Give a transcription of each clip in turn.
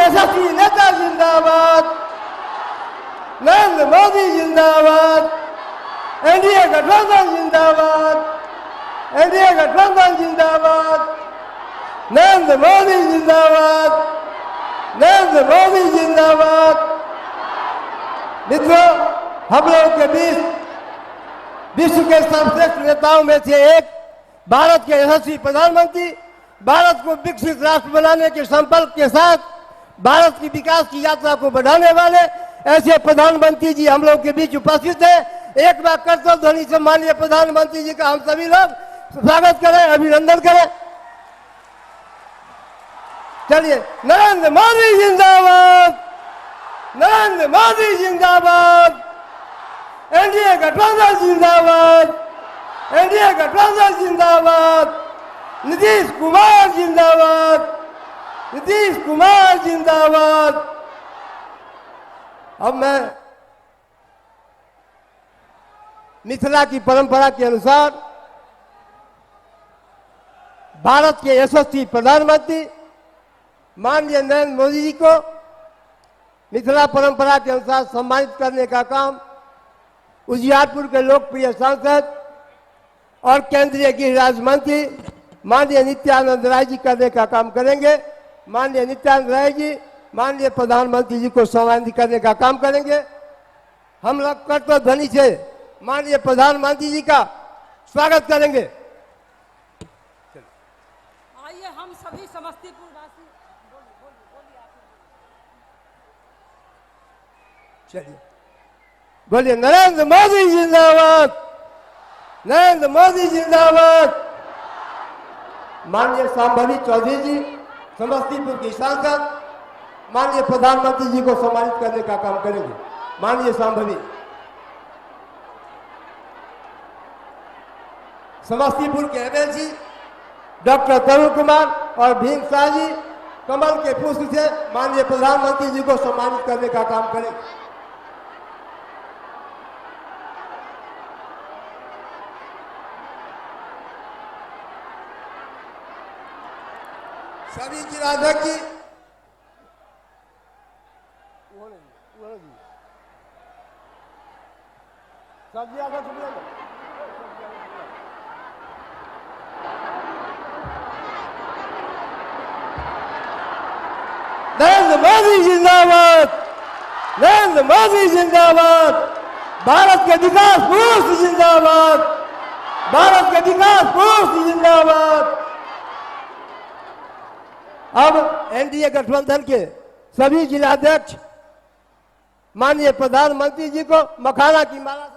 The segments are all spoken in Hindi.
यशस्वी नेता जिंदाबाद, नरेंद्र मोदी जिंदाबाद, एनडीए गठबंधन जिंदाबाद, एनडीए गठबंधन जिंदाबाद, नरेंद्र मोदी जिंदाबाद, नरेंद्र मोदी जिंदाबाद। मित्रों, हम लोग के बीच विश्व के सर्वश्रेष्ठ नेताओं में से एक, भारत के यशस्वी प्रधानमंत्री, भारत को विकसित राष्ट्र बनाने के संकल्प के साथ भारत की विकास की यात्रा को बढ़ाने वाले ऐसे प्रधानमंत्री जी हम लोग के बीच उपस्थित है। एक बार करतल ध्वनि से माननीय प्रधानमंत्री जी का हम सभी लोग स्वागत करें, अभिनंदन करें। चलिए, नरेंद्र मोदी जिंदाबाद, नरेंद्र मोदी जिंदाबाद, एनडीए गठबंधन जिंदाबाद, एनडीए गठबंधन जिंदाबाद, नीतीश कुमार जिंदाबाद, नीतीश कुमार जिंदाबाद। अब मैं मिथिला की परंपरा के अनुसार भारत के यशस्वी प्रधानमंत्री माननीय नरेंद्र मोदी जी को मिथिला परंपरा के अनुसार सम्मानित करने का काम उजियारपुर के लोकप्रिय सांसद और केंद्रीय गृह राज्य मंत्री माननीय नित्यानंद राय जी करने का काम करेंगे। माननीय नित्यानंद राय जी माननीय प्रधानमंत्री जी को सम्मानित करने का काम करेंगे। हम लोग करतल ध्वनि से माननीय प्रधानमंत्री जी का स्वागत करेंगे। आइए हम सभी समस्तीपुर वासी चलिए बोलिए, नरेंद्र मोदी जिंदाबाद, नरेंद्र मोदी जिंदाबाद। माननीय शांभवी चौधरी जी समस्तीपुर की सांसद माननीय प्रधानमंत्री जी को सम्मानित करने का काम करेंगे। माननीय शांभवी। समस्तीपुर के एमएलसी डॉक्टर तरुण कुमार और भीम शाह जी कमल के पुष्प से माननीय प्रधानमंत्री जी को सम्मानित करने का काम करेंगे। सभी जिलाध्यक्ष जी नरेंद्र मोदी जिंदाबाद, नरेंद्र मोदी जिंदाबाद, भारत के विकास पुरुष जिंदाबाद, भारत के विकास पुरुष जिंदाबाद। अब एनडीए गठबंधन के सभी जिलाध्यक्ष माननीय प्रधानमंत्री जी को मखाना की माला से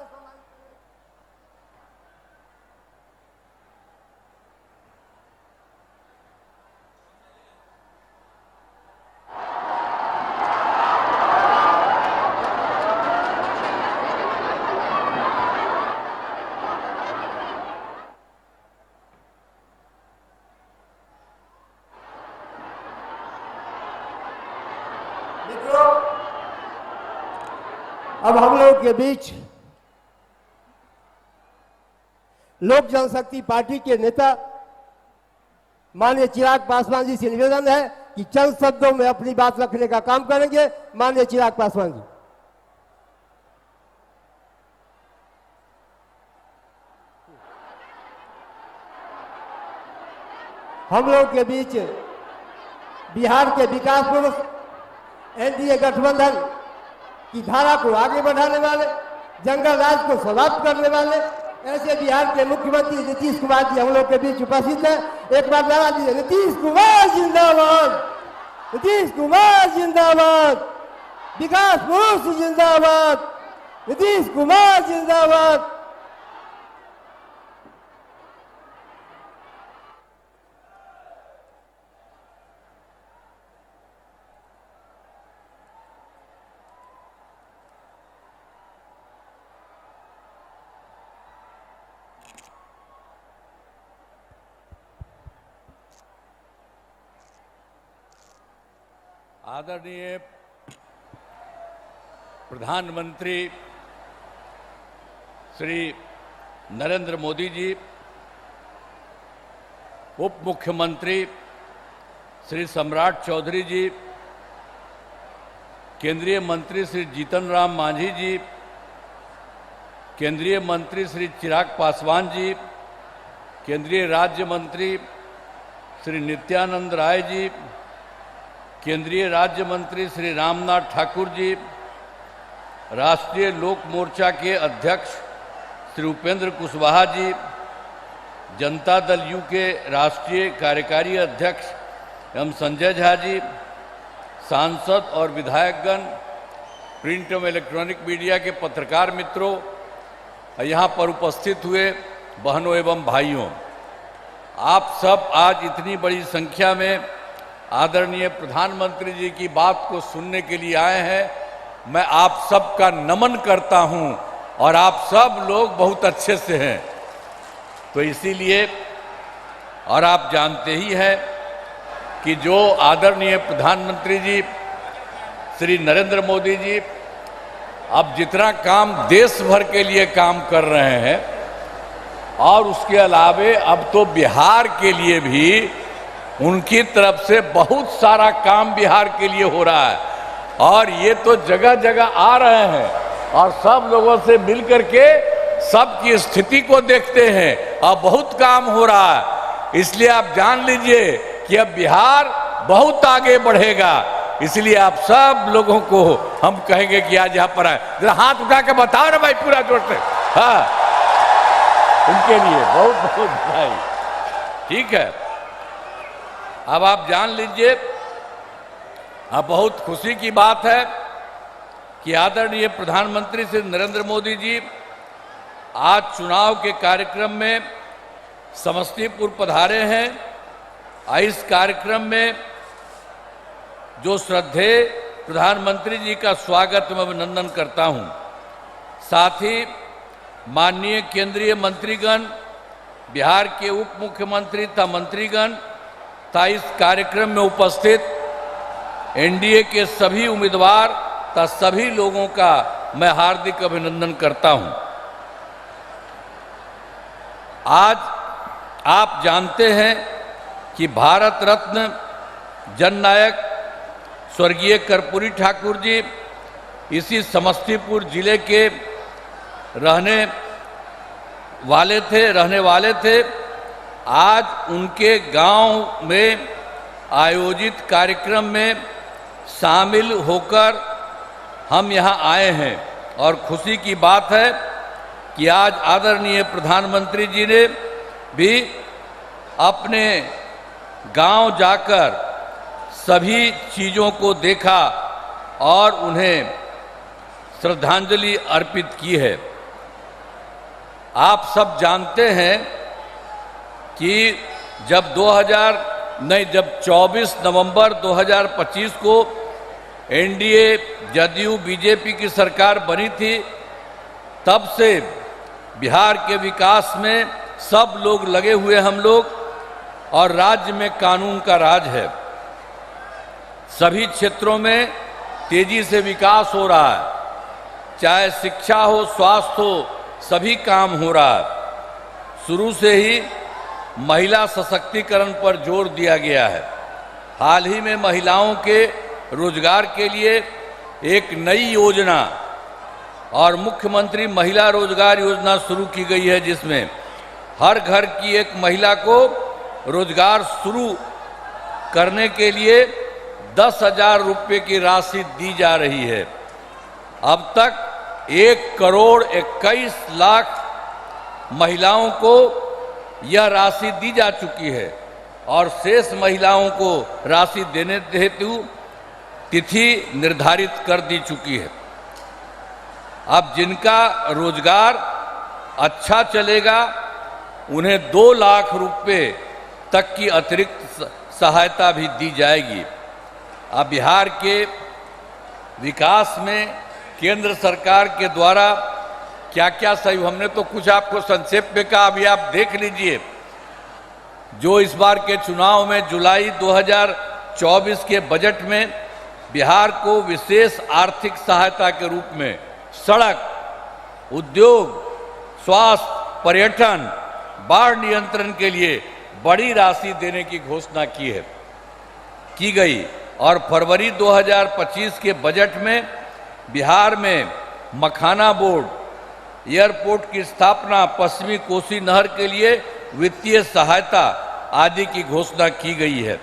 अब हम लोग के बीच लोक जनशक्ति पार्टी के नेता माननीय चिराग पासवान जी से निवेदन है कि चंद शब्दों में अपनी बात रखने का काम करेंगे। माननीय चिराग पासवान जी। हम लोग के बीच बिहार के विकास पुरुष, एनडीए गठबंधन की धारा को आगे बढ़ाने वाले, जंगल राज को समाप्त करने वाले ऐसे बिहार के मुख्यमंत्री नीतीश कुमार जी हम लोग के बीच उपस्थित है। एक बार नारा दीजिए, नीतीश कुमार जिंदाबाद, नीतीश कुमार जिंदाबाद, विकास पुरुष जिंदाबाद, नीतीश कुमार जिंदाबाद। आदरणीय प्रधानमंत्री श्री नरेंद्र मोदी जी, उप मुख्यमंत्री श्री सम्राट चौधरी जी, केंद्रीय मंत्री श्री जीतन राम मांझी जी, केंद्रीय मंत्री श्री चिराग पासवान जी, केंद्रीय राज्य मंत्री श्री नित्यानंद राय जी, केंद्रीय राज्य मंत्री श्री रामनाथ ठाकुर जी, राष्ट्रीय लोक मोर्चा के अध्यक्ष श्री उपेंद्र कुशवाहा जी, जनता दल यू के राष्ट्रीय कार्यकारी अध्यक्ष एवं संजय झा जी, सांसद और विधायकगण, प्रिंट एवं इलेक्ट्रॉनिक मीडिया के पत्रकार मित्रों, यहाँ पर उपस्थित हुए बहनों एवं भाइयों, आप सब आज इतनी बड़ी संख्या में आदरणीय प्रधानमंत्री जी की बात को सुनने के लिए आए हैं। मैं आप सबका नमन करता हूं और आप सब लोग बहुत अच्छे से हैं। तो इसीलिए, और आप जानते ही हैं कि जो आदरणीय प्रधानमंत्री जी श्री नरेंद्र मोदी जी अब जितना काम देश भर के लिए काम कर रहे हैं, और उसके अलावे अब तो बिहार के लिए भी उनकी तरफ से बहुत सारा काम बिहार के लिए हो रहा है, और ये तो जगह जगह आ रहे हैं और सब लोगों से मिल करके सबकी स्थिति को देखते हैं और बहुत काम हो रहा है। इसलिए आप जान लीजिए कि अब बिहार बहुत आगे बढ़ेगा। इसलिए आप सब लोगों को हम कहेंगे कि आज यहाँ पर आए, जरा हाथ उठा के बताओ ना भाई पूरा जोर से। हाँ, उनके लिए बहुत बहुत बधाई। ठीक है, अब आप जान लीजिए, अब बहुत खुशी की बात है कि आदरणीय प्रधानमंत्री श्री नरेंद्र मोदी जी आज चुनाव के कार्यक्रम में समस्तीपुर पधारे हैं। इस कार्यक्रम में जो श्रद्धेय प्रधानमंत्री जी का स्वागत मैं अभिनंदन करता हूं। साथ ही माननीय केंद्रीय मंत्रीगण, बिहार के उप मुख्यमंत्री तथा मंत्रीगण तथा इस कार्यक्रम में उपस्थित एनडीए के सभी उम्मीदवार तथा सभी लोगों का मैं हार्दिक अभिनंदन करता हूं। आज आप जानते हैं कि भारत रत्न जननायक स्वर्गीय कर्पूरी ठाकुर जी इसी समस्तीपुर जिले के रहने वाले थे। आज उनके गांव में आयोजित कार्यक्रम में शामिल होकर हम यहां आए हैं, और खुशी की बात है कि आज आदरणीय प्रधानमंत्री जी ने भी अपने गांव जाकर सभी चीज़ों को देखा और उन्हें श्रद्धांजलि अर्पित की है। आप सब जानते हैं कि जब 24 नवंबर 2025 को एनडीए जदयू बीजेपी की सरकार बनी थी, तब से बिहार के विकास में सब लोग लगे हुए हम लोग, और राज्य में कानून का राज है। सभी क्षेत्रों में तेजी से विकास हो रहा है, चाहे शिक्षा हो, स्वास्थ्य हो, सभी काम हो रहा है। शुरू से ही महिला सशक्तिकरण पर जोर दिया गया है। हाल ही में महिलाओं के रोजगार के लिए एक नई योजना और मुख्यमंत्री महिला रोजगार योजना शुरू की गई है, जिसमें हर घर की एक महिला को रोजगार शुरू करने के लिए 10,000 रुपये की राशि दी जा रही है। अब तक 1,21,00,000 महिलाओं को यह राशि दी जा चुकी है, और शेष महिलाओं को राशि देने हेतु तिथि निर्धारित कर दी चुकी है। अब जिनका रोजगार अच्छा चलेगा उन्हें 2 लाख रुपए तक की अतिरिक्त सहायता भी दी जाएगी। अब बिहार के विकास में केंद्र सरकार के द्वारा क्या क्या सही, हमने तो कुछ आपको संक्षेप में कहा, अभी आप देख लीजिए। जो इस बार के चुनाव में जुलाई 2024 के बजट में बिहार को विशेष आर्थिक सहायता के रूप में सड़क, उद्योग, स्वास्थ्य, पर्यटन, बाढ़ नियंत्रण के लिए बड़ी राशि देने की घोषणा की गई। और फरवरी 2025 के बजट में बिहार में मखाना बोर्ड, एयरपोर्ट की स्थापना, पश्चिमी कोसी नहर के लिए वित्तीय सहायता आदि की घोषणा की गई है।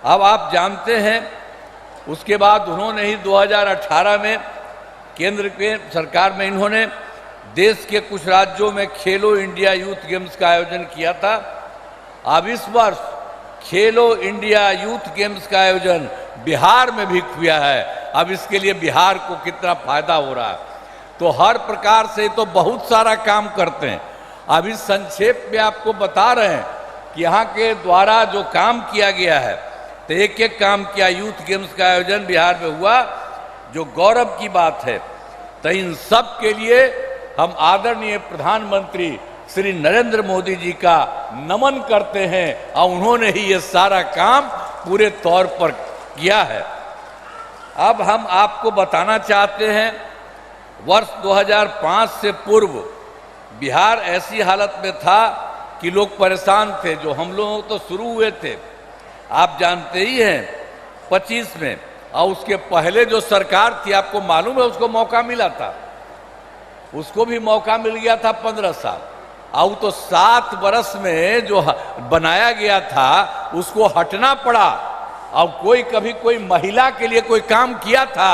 अब आप जानते हैं उसके बाद उन्होंने ही 2018 में केंद्र के सरकार में इन्होंने देश के कुछ राज्यों में खेलो इंडिया यूथ गेम्स का आयोजन किया था। अब इस वर्ष खेलो इंडिया यूथ गेम्स का आयोजन बिहार में भी किया है। अब इसके लिए बिहार को कितना फायदा हो रहा है, तो हर प्रकार से तो बहुत सारा काम करते हैं। अब इस संक्षेप में आपको बता रहे हैं कि यहाँ के द्वारा जो काम किया गया है, तो एक एक काम किया। यूथ गेम्स का आयोजन बिहार में हुआ, जो गौरव की बात है। तो इन सब के लिए हम आदरणीय प्रधानमंत्री श्री नरेंद्र मोदी जी का नमन करते हैं, और उन्होंने ही ये सारा काम पूरे तौर पर किया है। अब हम आपको बताना चाहते हैं, वर्ष 2005 से पूर्व बिहार ऐसी हालत में था कि लोग परेशान थे। जो हम लोग तो शुरू हुए थे, आप जानते ही हैं, 25 में, और उसके पहले जो सरकार थी, आपको मालूम है, उसको मौका मिला था, उसको भी मौका मिल गया था 15 साल। और तो 7 वर्ष में जो बनाया गया था उसको हटना पड़ा। और कोई कभी कोई महिला के लिए कोई काम किया था,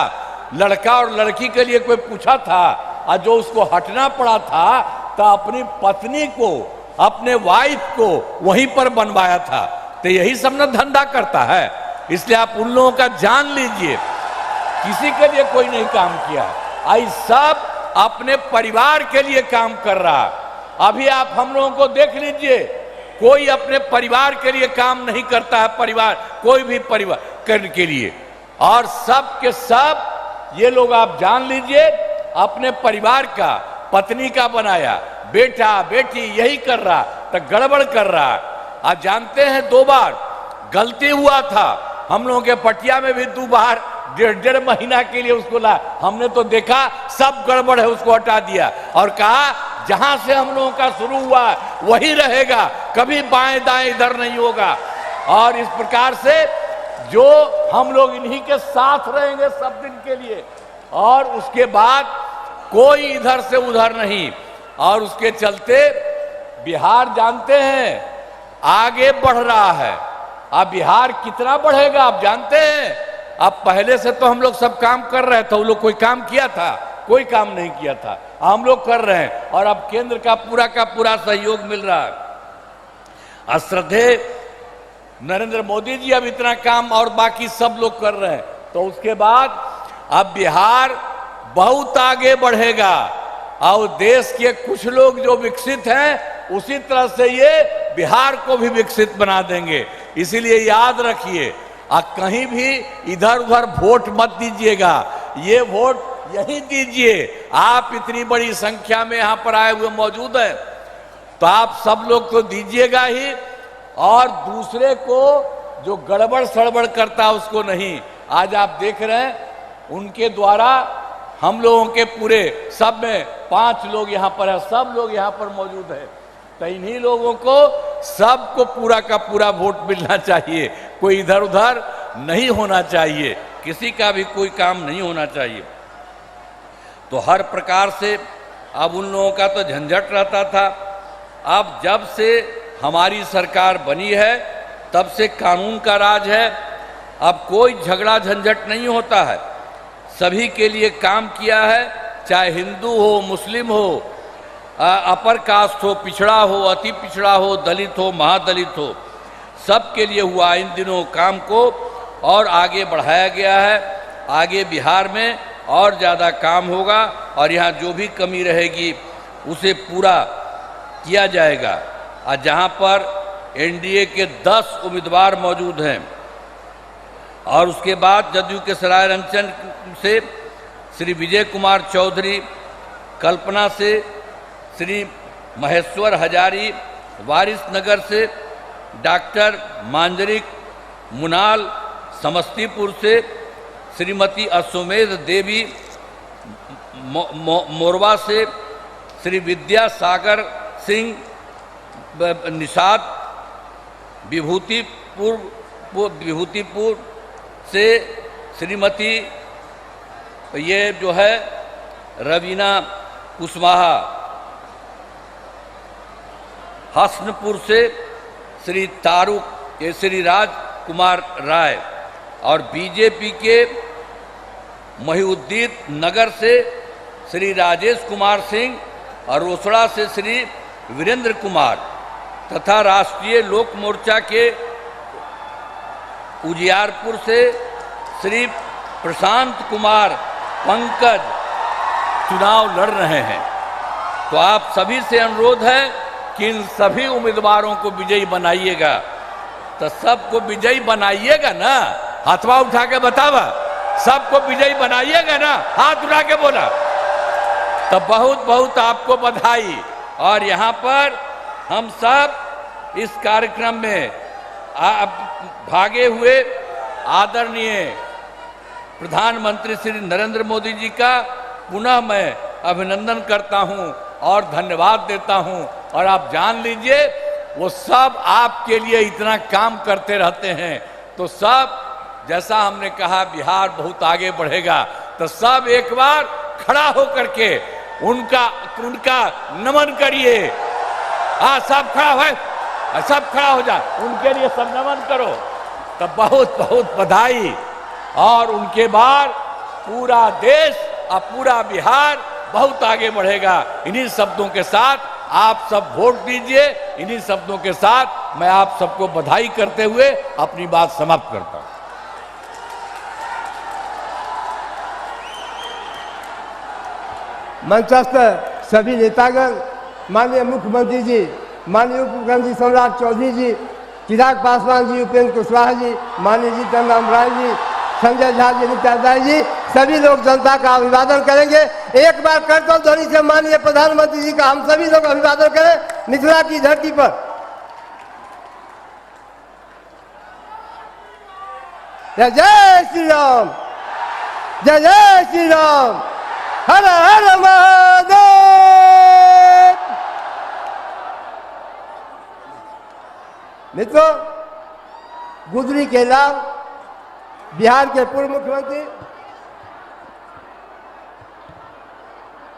लड़का और लड़की के लिए कोई पूछा था, और जो उसको हटना पड़ा था, तो अपनी पत्नी को, अपने वाइफ को वहीं पर बनवाया था। तो यही सब ना धंधा करता है। इसलिए आप उन लोगों का जान लीजिए, किसी के लिए कोई नहीं काम किया, आई सब अपने परिवार के लिए काम कर रहा है। अभी आप हम लोगों को देख लीजिए, कोई अपने परिवार के लिए काम नहीं करता है, परिवार, कोई भी परिवार करने के लिए। और सब के सब ये लोग आप जान लीजिए, अपने परिवार का, पत्नी का बनाया, बेटा बेटी यही कर रहा, तो गड़बड़ कर रहा। आज जानते हैं 2 बार गलती हुआ था हम लोगों के पटिया में भी, 2 बार 1.5 महीना के लिए उसको ला, हमने तो देखा सब गड़बड़ है, उसको हटा दिया और कहा जहां से हम लोगों का शुरू हुआ वही रहेगा, कभी बाएं दाएं इधर नहीं होगा। और इस प्रकार से जो हम लोग इन्हीं के साथ रहेंगे सब दिन के लिए, और उसके बाद कोई इधर से उधर नहीं। और उसके चलते बिहार जानते हैं आगे बढ़ रहा है। अब बिहार कितना बढ़ेगा आप जानते हैं। अब पहले से तो हम लोग सब काम कर रहे थे, वो लोग कोई काम किया था, कोई काम नहीं किया था, हम लोग कर रहे हैं। और अब केंद्र का पूरा सहयोग मिल रहा है। श्रद्धेय नरेंद्र मोदी जी अब इतना काम और बाकी सब लोग कर रहे हैं, तो उसके बाद अब बिहार बहुत आगे बढ़ेगा। और देश के कुछ लोग जो विकसित हैं, उसी तरह से ये बिहार को भी विकसित बना देंगे। इसीलिए याद रखिए, कहीं भी इधर उधर वोट मत दीजिएगा, ये वोट यही दीजिए। आप इतनी बड़ी संख्या में यहाँ पर आए हुए मौजूद हैं, तो आप सब लोग तो दीजिएगा ही, और दूसरे को जो गड़बड़ सड़बड़ करता है उसको नहीं। आज आप देख रहे हैं उनके द्वारा हम लोगों के पूरे सब में 5 लोग यहाँ पर है, सब लोग यहाँ पर मौजूद है, तो इन्हीं लोगों को सबको पूरा का पूरा वोट मिलना चाहिए। कोई इधर उधर नहीं होना चाहिए, किसी का भी कोई काम नहीं होना चाहिए। तो हर प्रकार से अब उन लोगों का तो झंझट रहता था। अब जब से हमारी सरकार बनी है तब से कानून का राज है। अब कोई झगड़ा झंझट नहीं होता है, सभी के लिए काम किया है, चाहे हिंदू हो, मुस्लिम हो, अपर कास्ट हो, पिछड़ा हो, अति पिछड़ा हो, दलित हो, महादलित हो, सब के लिए हुआ इन दिनों काम को, और आगे बढ़ाया गया है। आगे बिहार में और ज़्यादा काम होगा, और यहाँ जो भी कमी रहेगी उसे पूरा किया जाएगा। और जहाँ पर एनडीए के 10 उम्मीदवार मौजूद हैं, और उसके बाद जदयू के सरायरंजन से श्री विजय कुमार चौधरी, कल्पना से श्री महेश्वर हजारी, वारिसनगर से डॉक्टर मांजरिक मुनाल, समस्तीपुर से श्रीमती अश्वमेध देवी, मोरवा से श्री विद्यासागर सिंह निषाद, विभूतिपुर से श्रीमती ये जो है रवीना कुशवाहा, हसनपुर से श्री तारुक ये श्री राज कुमार राय और बीजेपी के महिउद्दीन नगर से श्री राजेश कुमार सिंह और रोसड़ा से श्री वीरेंद्र कुमार तथा राष्ट्रीय लोक मोर्चा के उजियारपुर से श्री प्रशांत कुमार पंकज चुनाव लड़ रहे हैं। तो आप सभी से अनुरोध है कि इन सभी उम्मीदवारों को विजयी बनाइएगा। तो सबको विजयी बनाइएगा ना, हाथवा उठा के बतावा, सबको विजयी बनाइएगा ना, हाथ उठा के बोला। तो बहुत बहुत आपको बधाई। और यहाँ पर हम सब इस कार्यक्रम में भागे हुए आदरणीय प्रधानमंत्री श्री नरेंद्र मोदी जी का पुनः मैं अभिनंदन करता हूं और धन्यवाद देता हूं। और आप जान लीजिए वो सब आपके लिए इतना काम करते रहते हैं। तो सब जैसा हमने कहा बिहार बहुत आगे बढ़ेगा, तो सब एक बार खड़ा होकर के उनका नमन करिए। सब खड़ा है, सब खड़ा हो जाए, उनके लिए सब नमन करो। तो बहुत बहुत बधाई। और उनके बाद पूरा देश और पूरा बिहार बहुत आगे बढ़ेगा। इन्हीं शब्दों के साथ आप सब वोट दीजिए। इन्हीं शब्दों के साथ मैं आप सबको बधाई करते हुए अपनी बात समाप्त करता हूं। मंचस्थ सभी नेतागण, माननीय मुख्यमंत्री जी, माननीय उप मुख्यमंत्री सम्राट चौधरी जी, चिराग पासवान जी, उपेंद्र कुशवाहा जी, माननीय जीतन राय जी, संजय झा जी, नित्यानंद राय जी, सभी लोग जनता का अभिवादन करेंगे। एक बार करतल ध्वनि से माननीय प्रधानमंत्री जी का हम सभी लोग अभिवादन करें मिथिला की धरती पर। जय जय श्री राम, जय जय श्री राम, हर हर महादेव। मित्रों, गुजरी के लाल बिहार के पूर्व मुख्यमंत्री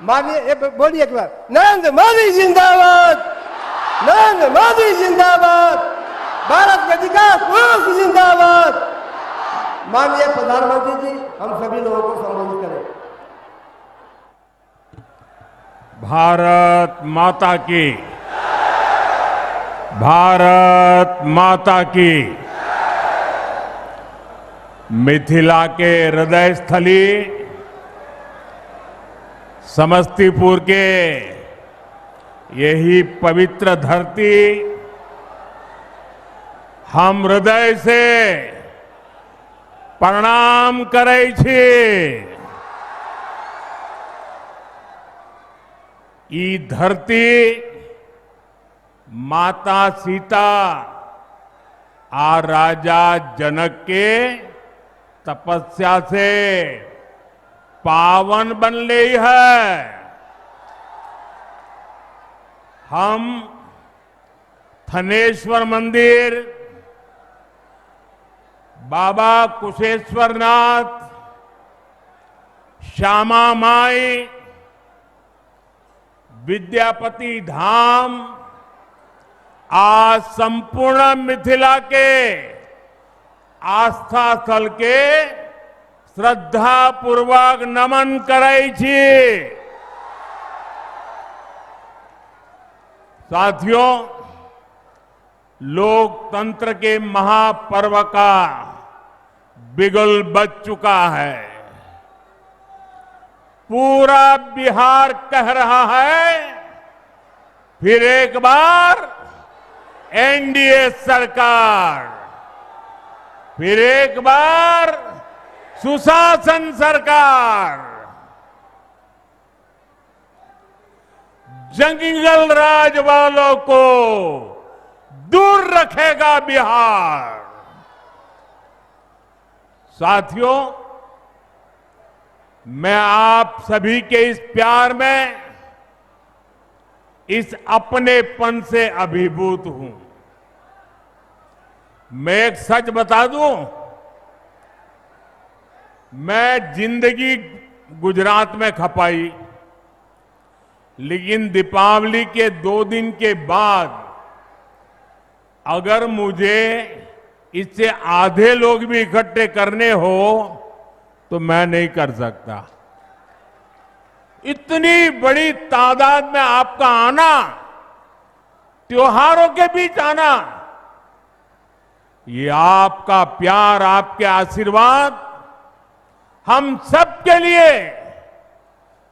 माननीय, बोलिए एक बार, नरेंद्र मोदी जिंदाबाद, नरेंद्र मोदी जिंदाबाद, भारत के विकास पुरुष जिंदाबाद। माननीय प्रधानमंत्री जी हम सभी लोगों को संबोधित करें। भारत माता की, भारत माता की। मिथिला के हृदय स्थली समस्तीपुर के यही पवित्र धरती हम हृदय से प्रणाम करै छी। ई धरती माता सीता आ राजा जनक के तपस्या से पावन बनले है। हम थनेश्वर मंदिर, बाबा कुशेश्वरनाथ, श्यामा माई, विद्यापति धाम आज संपूर्ण मिथिला के आस्था स्थल के श्रद्धा पूर्वक नमन करै छी। साथियों, लोकतंत्र के महापर्व का बिगुल बज चुका है। पूरा बिहार कह रहा है फिर एक बार एनडीए सरकार, फिर एक बार सुशासन सरकार। जंगल राज वालों को दूर रखेगा बिहार। साथियों, मैं आप सभी के इस प्यार में, इस अपनेपन से अभिभूत हूं। मैं एक सच बता दूं, मैं जिंदगी गुजरात में खपाई, लेकिन दीपावली के 2 दिन के बाद अगर मुझे इससे आधे लोग भी इकट्ठे करने हो तो मैं नहीं कर सकता। इतनी बड़ी तादाद में आपका आना, त्योहारों के बीच आना, ये आपका प्यार, आपके आशीर्वाद हम सबके लिए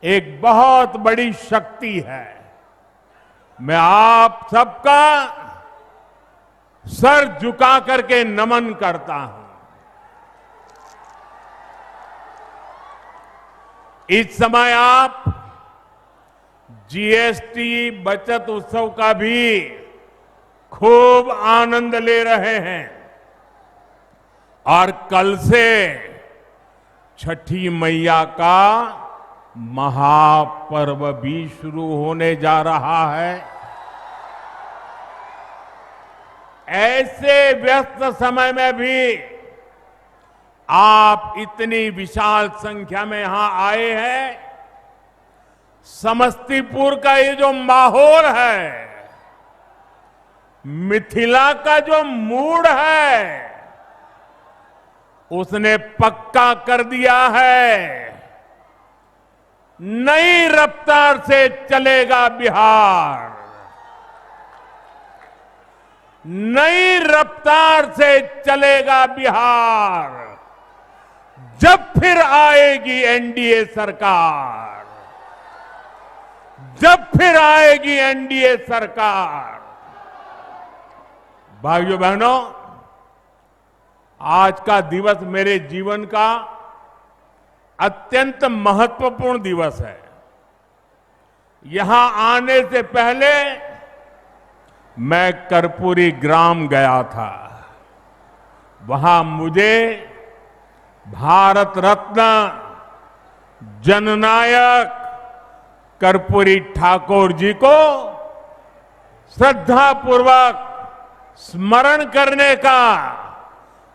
एक बहुत बड़ी शक्ति है। मैं आप सबका सर झुका करके नमन करता हूं। इस समय आप जीएसटी बचत उत्सव का भी खूब आनंद ले रहे हैं और कल से छठी मैया का महापर्व भी शुरू होने जा रहा है। ऐसे व्यस्त समय में भी आप इतनी विशाल संख्या में यहां आए हैं। समस्तीपुर का ये जो माहौल है, मिथिला का जो मूड है, उसने पक्का कर दिया है नई रफ्तार से चलेगा बिहार, नई रफ्तार से चलेगा बिहार जब फिर आएगी एनडीए सरकार, जब फिर आएगी एनडीए सरकार। भाइयों बहनों, आज का दिवस मेरे जीवन का अत्यंत महत्वपूर्ण दिवस है। यहां आने से पहले मैं कर्पूरी ग्राम गया था। वहां मुझे भारत रत्न जननायक कर्पूरी ठाकुर जी को श्रद्धापूर्वक स्मरण करने का,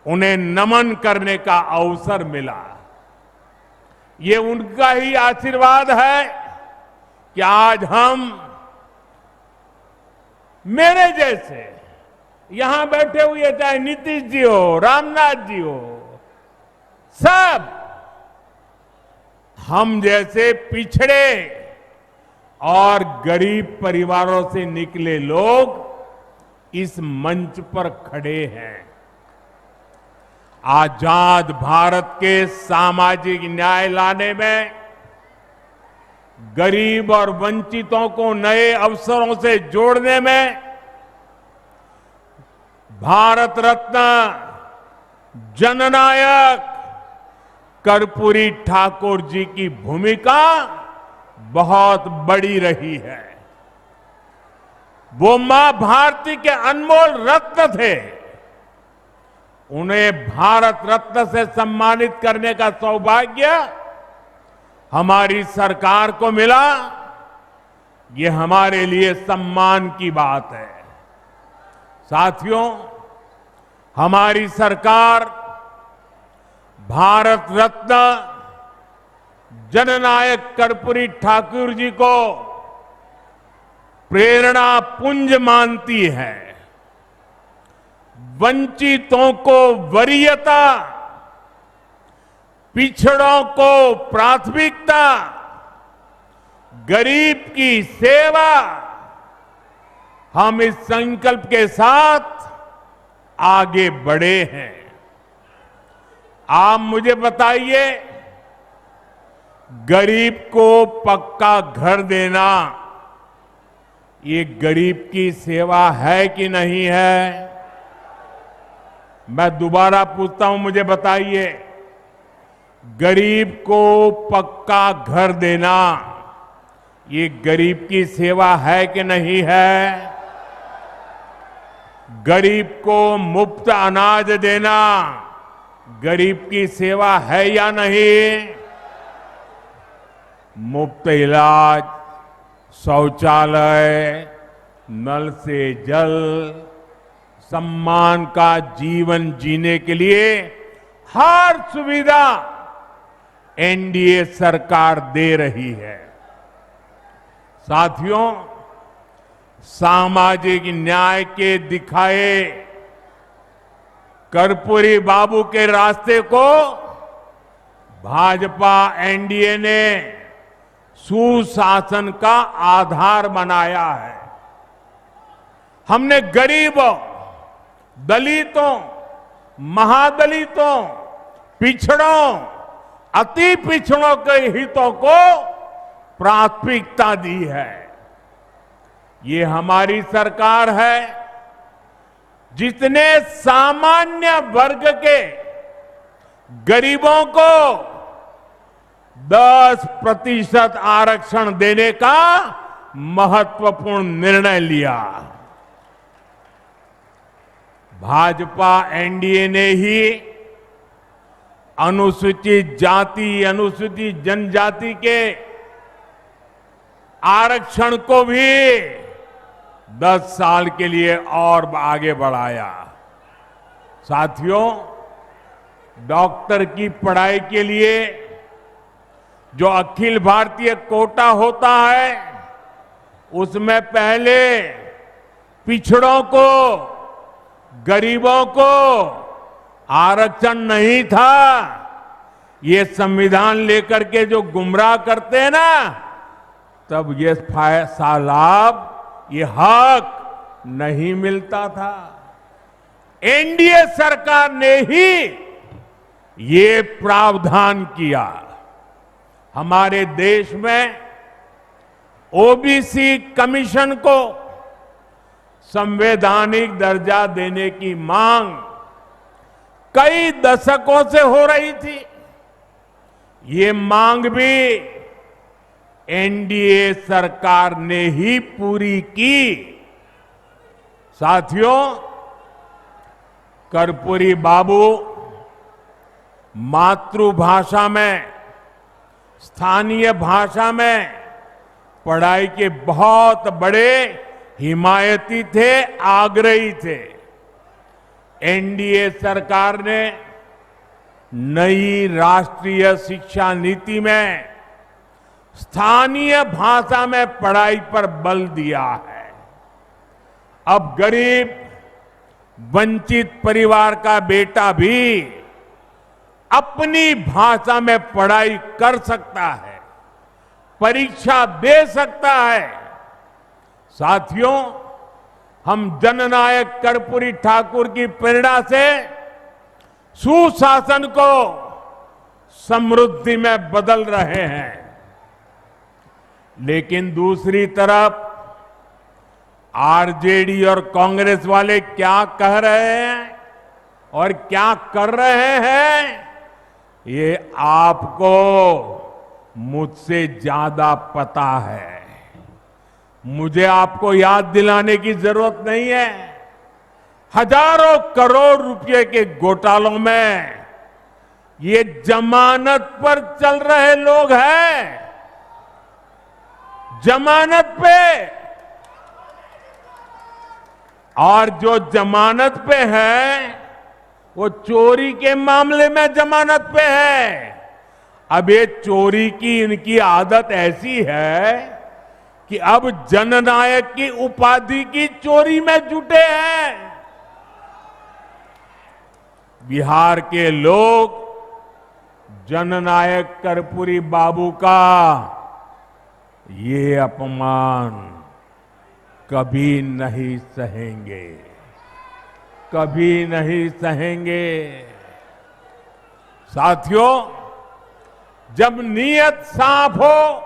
उन्हें नमन करने का अवसर मिला। ये उनका ही आशीर्वाद है कि आज हम, मेरे जैसे यहां बैठे हुए, चाहे नीतीश जी हो, रामनाथ जी हो, सब हम जैसे पिछड़े और गरीब परिवारों से निकले लोग इस मंच पर खड़े हैं। आजाद भारत के सामाजिक न्याय लाने में, गरीब और वंचितों को नए अवसरों से जोड़ने में भारत रत्न जननायक कर्पूरी ठाकुर जी की भूमिका बहुत बड़ी रही है। वो मां भारती के अनमोल रत्न थे। उन्हें भारत रत्न से सम्मानित करने का सौभाग्य हमारी सरकार को मिला। ये हमारे लिए सम्मान की बात है। साथियों, हमारी सरकार भारत रत्न जननायक कर्पूरी ठाकुर जी को प्रेरणा पुंज मानती है। वंचितों को वरीयता, पिछड़ों को प्राथमिकता, गरीब की सेवा, हम इस संकल्प के साथ आगे बढ़े हैं। आप मुझे बताइए, गरीब को पक्का घर देना ये गरीब की सेवा है कि नहीं है? मैं दोबारा पूछता हूं, मुझे बताइए, गरीब को पक्का घर देना ये गरीब की सेवा है कि नहीं है? गरीब को मुफ्त अनाज देना गरीब की सेवा है या नहीं? मुफ्त इलाज, शौचालय, नल से जल, सम्मान का जीवन जीने के लिए हर सुविधा एनडीए सरकार दे रही है। साथियों, सामाजिक न्याय के दिखाए कर्पूरी बाबू के रास्ते को भाजपा एनडीए ने सुशासन का आधार बनाया है। हमने गरीबों, दलितों, महादलितों, पिछड़ों, अति पिछड़ों के हितों को प्राथमिकता दी है। ये हमारी सरकार है जिसने सामान्य वर्ग के गरीबों को 10% आरक्षण देने का महत्वपूर्ण निर्णय लिया। भाजपा एनडीए ने ही अनुसूचित जाति, अनुसूचित जनजाति के आरक्षण को भी 10 साल के लिए और आगे बढ़ाया। साथियों, डॉक्टर की पढ़ाई के लिए जो अखिल भारतीय कोटा होता है, उसमें पहले पिछड़ों को, गरीबों को आरक्षण नहीं था। ये संविधान लेकर के जो गुमराह करते हैं ना, तब ये लाभ, ये हक नहीं मिलता था। एनडीए सरकार ने ही ये प्रावधान किया। हमारे देश में ओबीसी कमीशन को संवैधानिक दर्जा देने की मांग कई दशकों से हो रही थी। ये मांग भी एनडीए सरकार ने ही पूरी की। साथियों, कर्पूरी बाबू मातृभाषा में, स्थानीय भाषा में पढ़ाई के बहुत बड़े हिमायती थे, आग्रही थे। एनडीए सरकार ने नई राष्ट्रीय शिक्षा नीति में स्थानीय भाषा में पढ़ाई पर बल दिया है। अब गरीब, वंचित परिवार का बेटा भी अपनी भाषा में पढ़ाई कर सकता है, परीक्षा दे सकता है। साथियों, हम जननायक कर्पूरी ठाकुर की प्रेरणा से सुशासन को समृद्धि में बदल रहे हैं। लेकिन दूसरी तरफ आरजेडी और कांग्रेस वाले क्या कह रहे हैं और क्या कर रहे हैं, ये आपको मुझसे ज्यादा पता है। मुझे आपको याद दिलाने की जरूरत नहीं है। हजारों करोड़ रुपए के घोटालों में ये जमानत पर चल रहे लोग हैं, जमानत पे। और जो जमानत पे है वो चोरी के मामले में जमानत पे है। अब ये चोरी की इनकी आदत ऐसी है कि अब जननायक की उपाधि की चोरी में जुटे हैं। बिहार के लोग जननायक कर्पूरी बाबू का ये अपमान कभी नहीं सहेंगे, कभी नहीं सहेंगे। साथियों, जब नीयत साफ हो,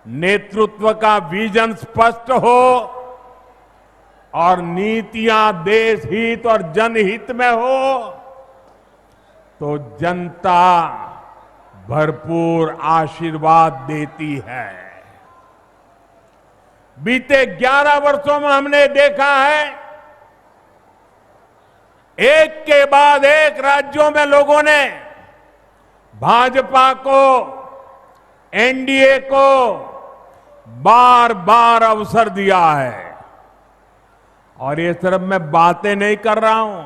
नेतृत्व का विजन स्पष्ट हो और नीतियां देश हित और जनहित में हो, तो जनता भरपूर आशीर्वाद देती है। बीते 11 वर्षों में हमने देखा है, एक के बाद एक राज्यों में लोगों ने भाजपा को, एनडीए को बार बार अवसर दिया है। और ये सिर्फ मैं बातें नहीं कर रहा हूं,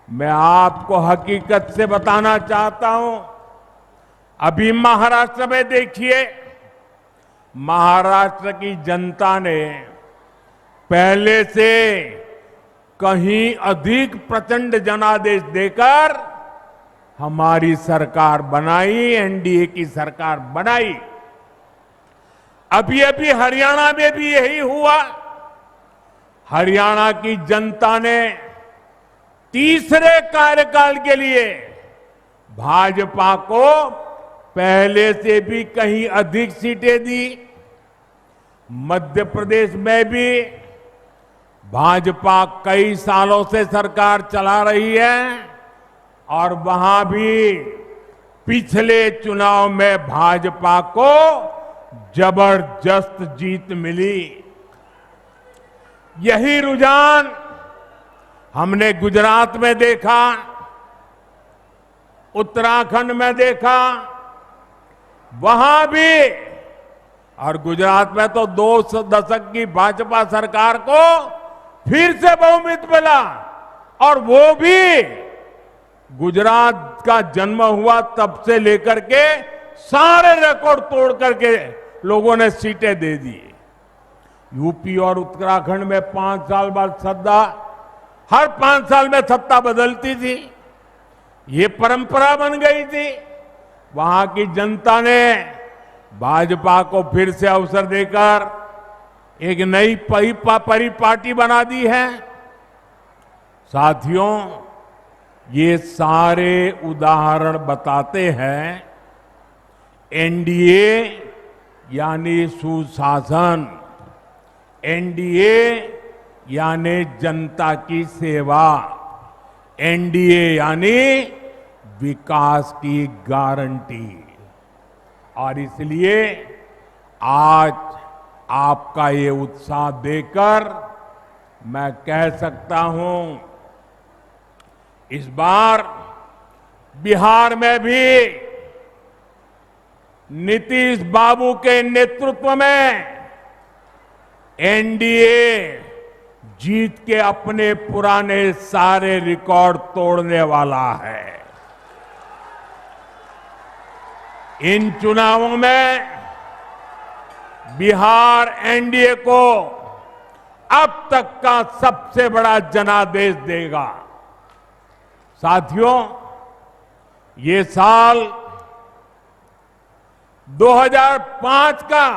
मैं आपको हकीकत से बताना चाहता हूं अभी महाराष्ट्र में देखिए, महाराष्ट्र की जनता ने पहले से कहीं अधिक प्रचंड जनादेश देकर हमारी सरकार बनाई, एनडीए की सरकार बनाई। अभी अभी हरियाणा में भी यही हुआ। हरियाणा की जनता ने तीसरे कार्यकाल के लिए भाजपा को पहले से भी कहीं अधिक सीटें दी। मध्य प्रदेश में भी भाजपा कई सालों से सरकार चला रही है और वहां भी पिछले चुनाव में भाजपा को जबरदस्त जीत मिली। यही रुझान हमने गुजरात में देखा, उत्तराखंड में देखा, वहां भी। और गुजरात में तो 2 दशक की भाजपा सरकार को फिर से बहुमत मिला और वो भी गुजरात का जन्म हुआ तब से लेकर के सारे रिकॉर्ड तोड़ करके लोगों ने सीटें दे दी। यूपी और उत्तराखंड में 5 साल बाद सत्ता, हर 5 साल में सत्ता बदलती थी, ये परंपरा बन गई थी। वहां की जनता ने भाजपा को फिर से अवसर देकर एक नई परिपाटी बना दी है। साथियों, ये सारे उदाहरण बताते हैं एनडीए यानी सुशासन, एनडीए यानी जनता की सेवा, एनडीए यानी विकास की गारंटी। और इसलिए आज आपका ये उत्साह देखकर मैं कह सकता हूं, इस बार बिहार में भी नीतीश बाबू के नेतृत्व में एनडीए जीत के अपने पुराने सारे रिकॉर्ड तोड़ने वाला है। इन चुनावों में बिहार एनडीए को अब तक का सबसे बड़ा जनादेश देगा। साथियों, ये साल 2005 का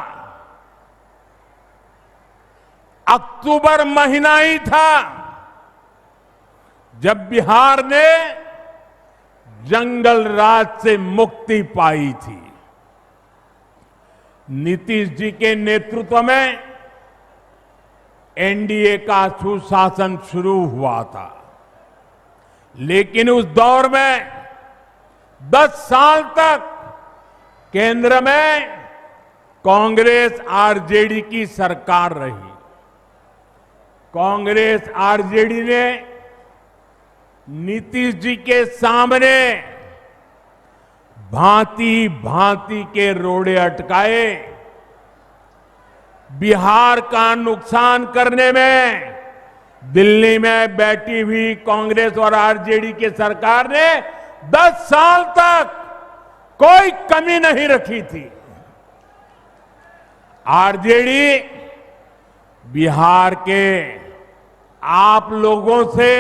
अक्टूबर महीना ही था जब बिहार ने जंगल राज से मुक्ति पाई थी। नीतीश जी के नेतृत्व में एनडीए का सुशासन शुरू हुआ था, लेकिन उस दौर में 10 साल तक केंद्र में कांग्रेस आरजेडी की सरकार रही। कांग्रेस आरजेडी ने नीतीश जी के सामने भांति भांति के रोड़े अटकाए। बिहार का नुकसान करने में दिल्ली में बैठी हुई कांग्रेस और आरजेडी की सरकार ने 10 साल तक कोई कमी नहीं रखी थी। आरजेडी बिहार के आप लोगों से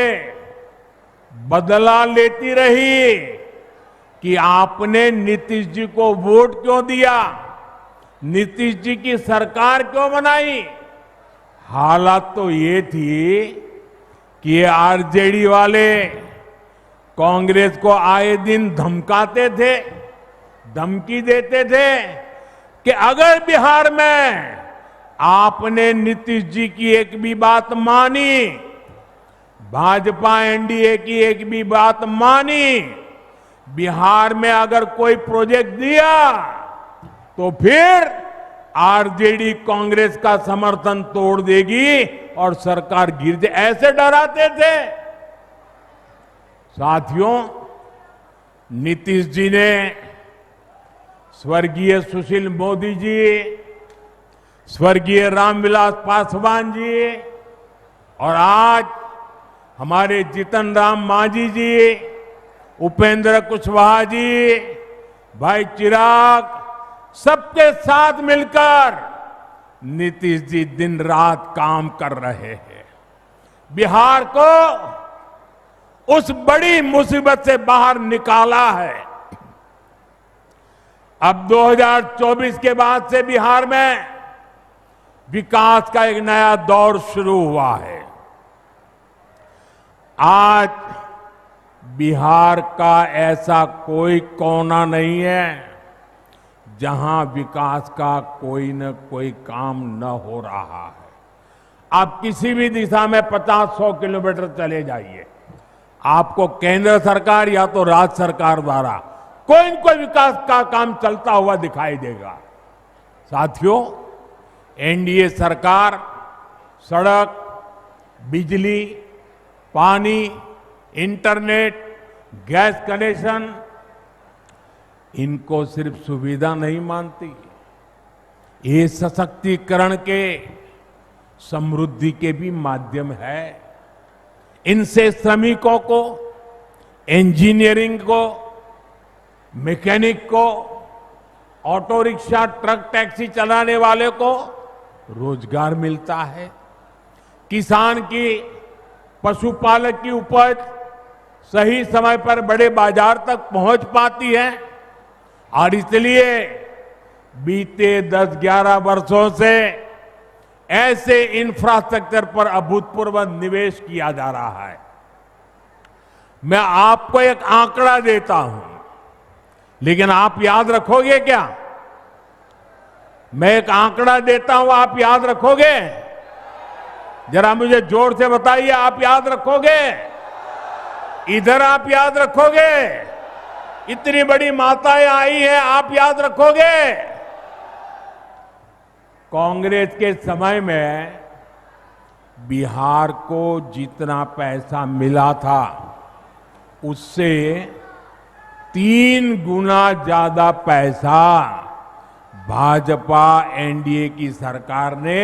बदला लेती रही कि आपने नीतीश जी को वोट क्यों दिया, नीतीश जी की सरकार क्यों बनाई। हालात तो ये थी कि ये आरजेडी वाले कांग्रेस को आए दिन धमकाते थे, धमकी देते थे कि अगर बिहार में आपने नीतीश जी की एक भी बात मानी, भाजपा एनडीए की एक भी बात मानी, बिहार में अगर कोई प्रोजेक्ट दिया तो फिर आरजेडी कांग्रेस का समर्थन तोड़ देगी और सरकार गिर जाए, ऐसे डराते थे। साथियों, नीतीश जी ने स्वर्गीय सुशील मोदी जी, स्वर्गीय रामविलास पासवान जी और आज हमारे जीतन राम मांझी जी, उपेंद्र कुशवाहा जी भाई चिराग सबके साथ मिलकर नीतीश जी दिन रात काम कर रहे हैं। बिहार को उस बड़ी मुसीबत से बाहर निकाला है। अब 2024 के बाद से बिहार में विकास का एक नया दौर शुरू हुआ है। आज बिहार का ऐसा कोई कोना नहीं है जहां विकास का कोई न कोई काम न हो रहा है। आप किसी भी दिशा में 50-100 किलोमीटर चले जाइए, आपको केंद्र सरकार या तो राज्य सरकार द्वारा कोई न कोई विकास का काम चलता हुआ दिखाई देगा। साथियों, एनडीए सरकार सड़क, बिजली, पानी, इंटरनेट, गैस कनेक्शन इनको सिर्फ सुविधा नहीं मानती, ये सशक्तिकरण के, समृद्धि के भी माध्यम है। इनसे श्रमिकों को, इंजीनियरिंग को, मैकेनिक को, ऑटो रिक्शा, ट्रक, टैक्सी चलाने वाले को रोजगार मिलता है। किसान की, पशुपालक की उपज सही समय पर बड़े बाजार तक पहुंच पाती है और इसलिए बीते 10-11 वर्षों से ऐसे इंफ्रास्ट्रक्चर पर अभूतपूर्व निवेश किया जा रहा है। मैं आपको एक आंकड़ा देता हूं, लेकिन आप याद रखोगे क्या? मैं एक आंकड़ा देता हूं, आप याद रखोगे? जरा मुझे जोर से बताइए, आप याद रखोगे? इधर आप याद रखोगे? इतनी बड़ी माताएं आई हैं, आप याद रखोगे? कांग्रेस के समय में बिहार को जितना पैसा मिला था उससे 3 गुना ज्यादा पैसा भाजपा एनडीए की सरकार ने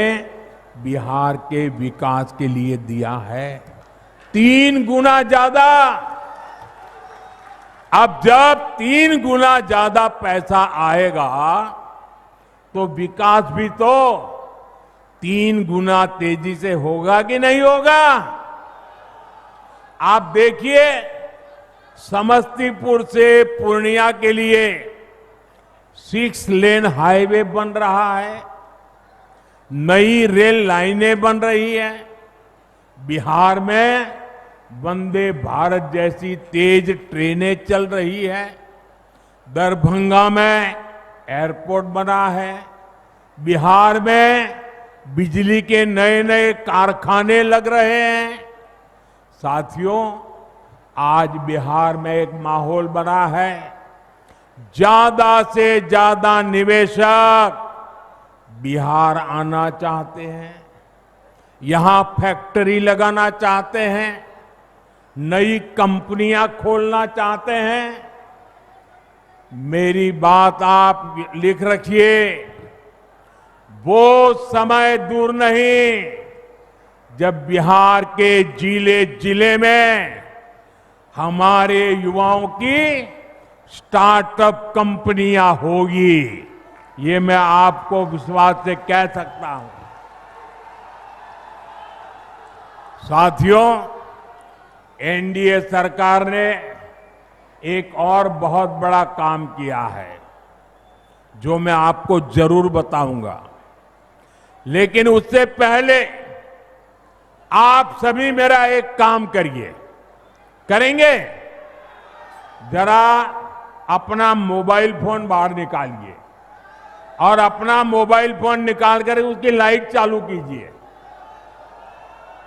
बिहार के विकास के लिए दिया है। 3 गुना ज्यादा। अब जब 3 गुना ज्यादा पैसा आएगा तो विकास भी तो 3 गुना तेजी से होगा कि नहीं होगा? आप देखिए, समस्तीपुर से पूर्णिया के लिए 6 लेन हाईवे बन रहा है, नई रेल लाइनें बन रही हैं, बिहार में वंदे भारत जैसी तेज ट्रेनें चल रही है, दरभंगा में एयरपोर्ट बना है, बिहार में बिजली के नए नए कारखाने लग रहे हैं। साथियों, आज बिहार में एक माहौल बना है, ज्यादा से ज्यादा निवेशक बिहार आना चाहते हैं, यहां फैक्ट्री लगाना चाहते हैं, नई कंपनियां खोलना चाहते हैं। मेरी बात आप लिख रखिए, वो समय दूर नहीं जब बिहार के जिले जिले में हमारे युवाओं की स्टार्टअप कंपनियां होगी। ये मैं आपको विश्वास से कह सकता हूं। साथियों, एनडीए सरकार ने एक और बहुत बड़ा काम किया है जो मैं आपको जरूर बताऊंगा, लेकिन उससे पहले आप सभी मेरा एक काम करिए। करेंगे? जरा अपना मोबाइल फोन बाहर निकालिए और अपना मोबाइल फोन निकाल कर उसकी लाइट चालू कीजिए,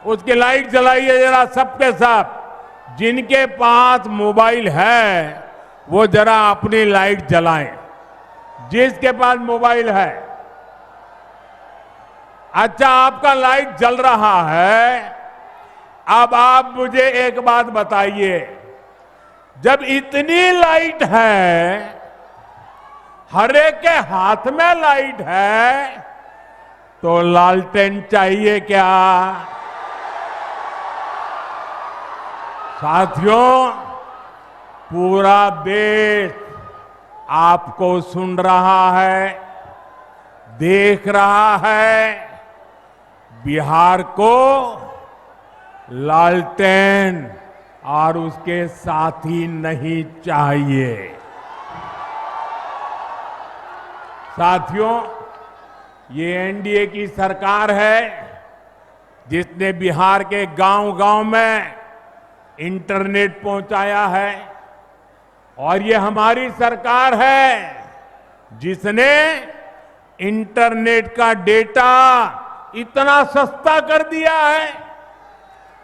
उसकी लाइट जलाइए जरा सबके सब। जिनके पास मोबाइल है वो जरा अपनी लाइट जलाएं, जिसके पास मोबाइल है। अच्छा, आपका लाइट जल रहा है। अब आप मुझे एक बात बताइए, जब इतनी लाइट है, हर एक के हाथ में लाइट है, तो लालटेन चाहिए क्या? साथियों, पूरा देश आपको सुन रहा है, देख रहा है। बिहार को लालटेन और उसके साथी नहीं चाहिए। साथियों, ये एनडीए की सरकार है जिसने बिहार के गांव-गांव में इंटरनेट पहुंचाया है, और ये हमारी सरकार है जिसने इंटरनेट का डेटा इतना सस्ता कर दिया है।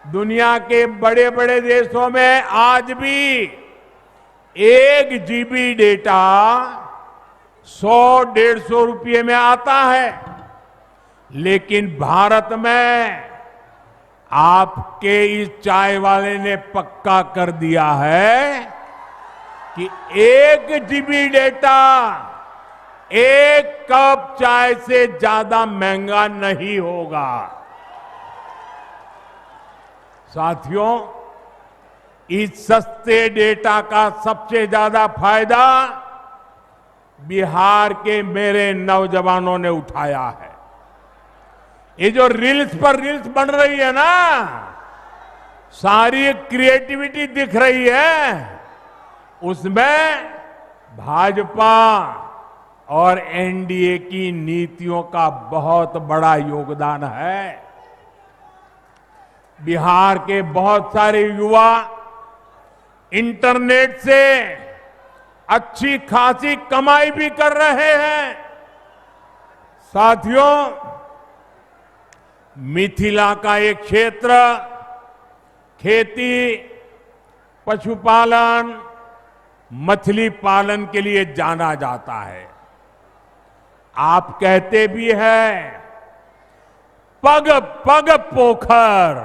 दुनिया के बड़े बड़े देशों में आज भी 1 GB डेटा 100-150 रुपये में आता है, लेकिन भारत में आपके इस चाय वाले ने पक्का कर दिया है कि 1 GB डेटा 1 कप चाय से ज्यादा महंगा नहीं होगा। साथियों, इस सस्ते डेटा का सबसे ज्यादा फायदा बिहार के मेरे नौजवानों ने उठाया है। ये जो रील्स पर रील्स बन रही है ना, सारी क्रिएटिविटी दिख रही है, उसमें भाजपा और एनडीए की नीतियों का बहुत बड़ा योगदान है। बिहार के बहुत सारे युवा इंटरनेट से अच्छी खासी कमाई भी कर रहे हैं। साथियों, मिथिला का एक क्षेत्र खेती, पशुपालन, मछली पालन के लिए जाना जाता है। आप कहते भी हैं पग पग पोखर,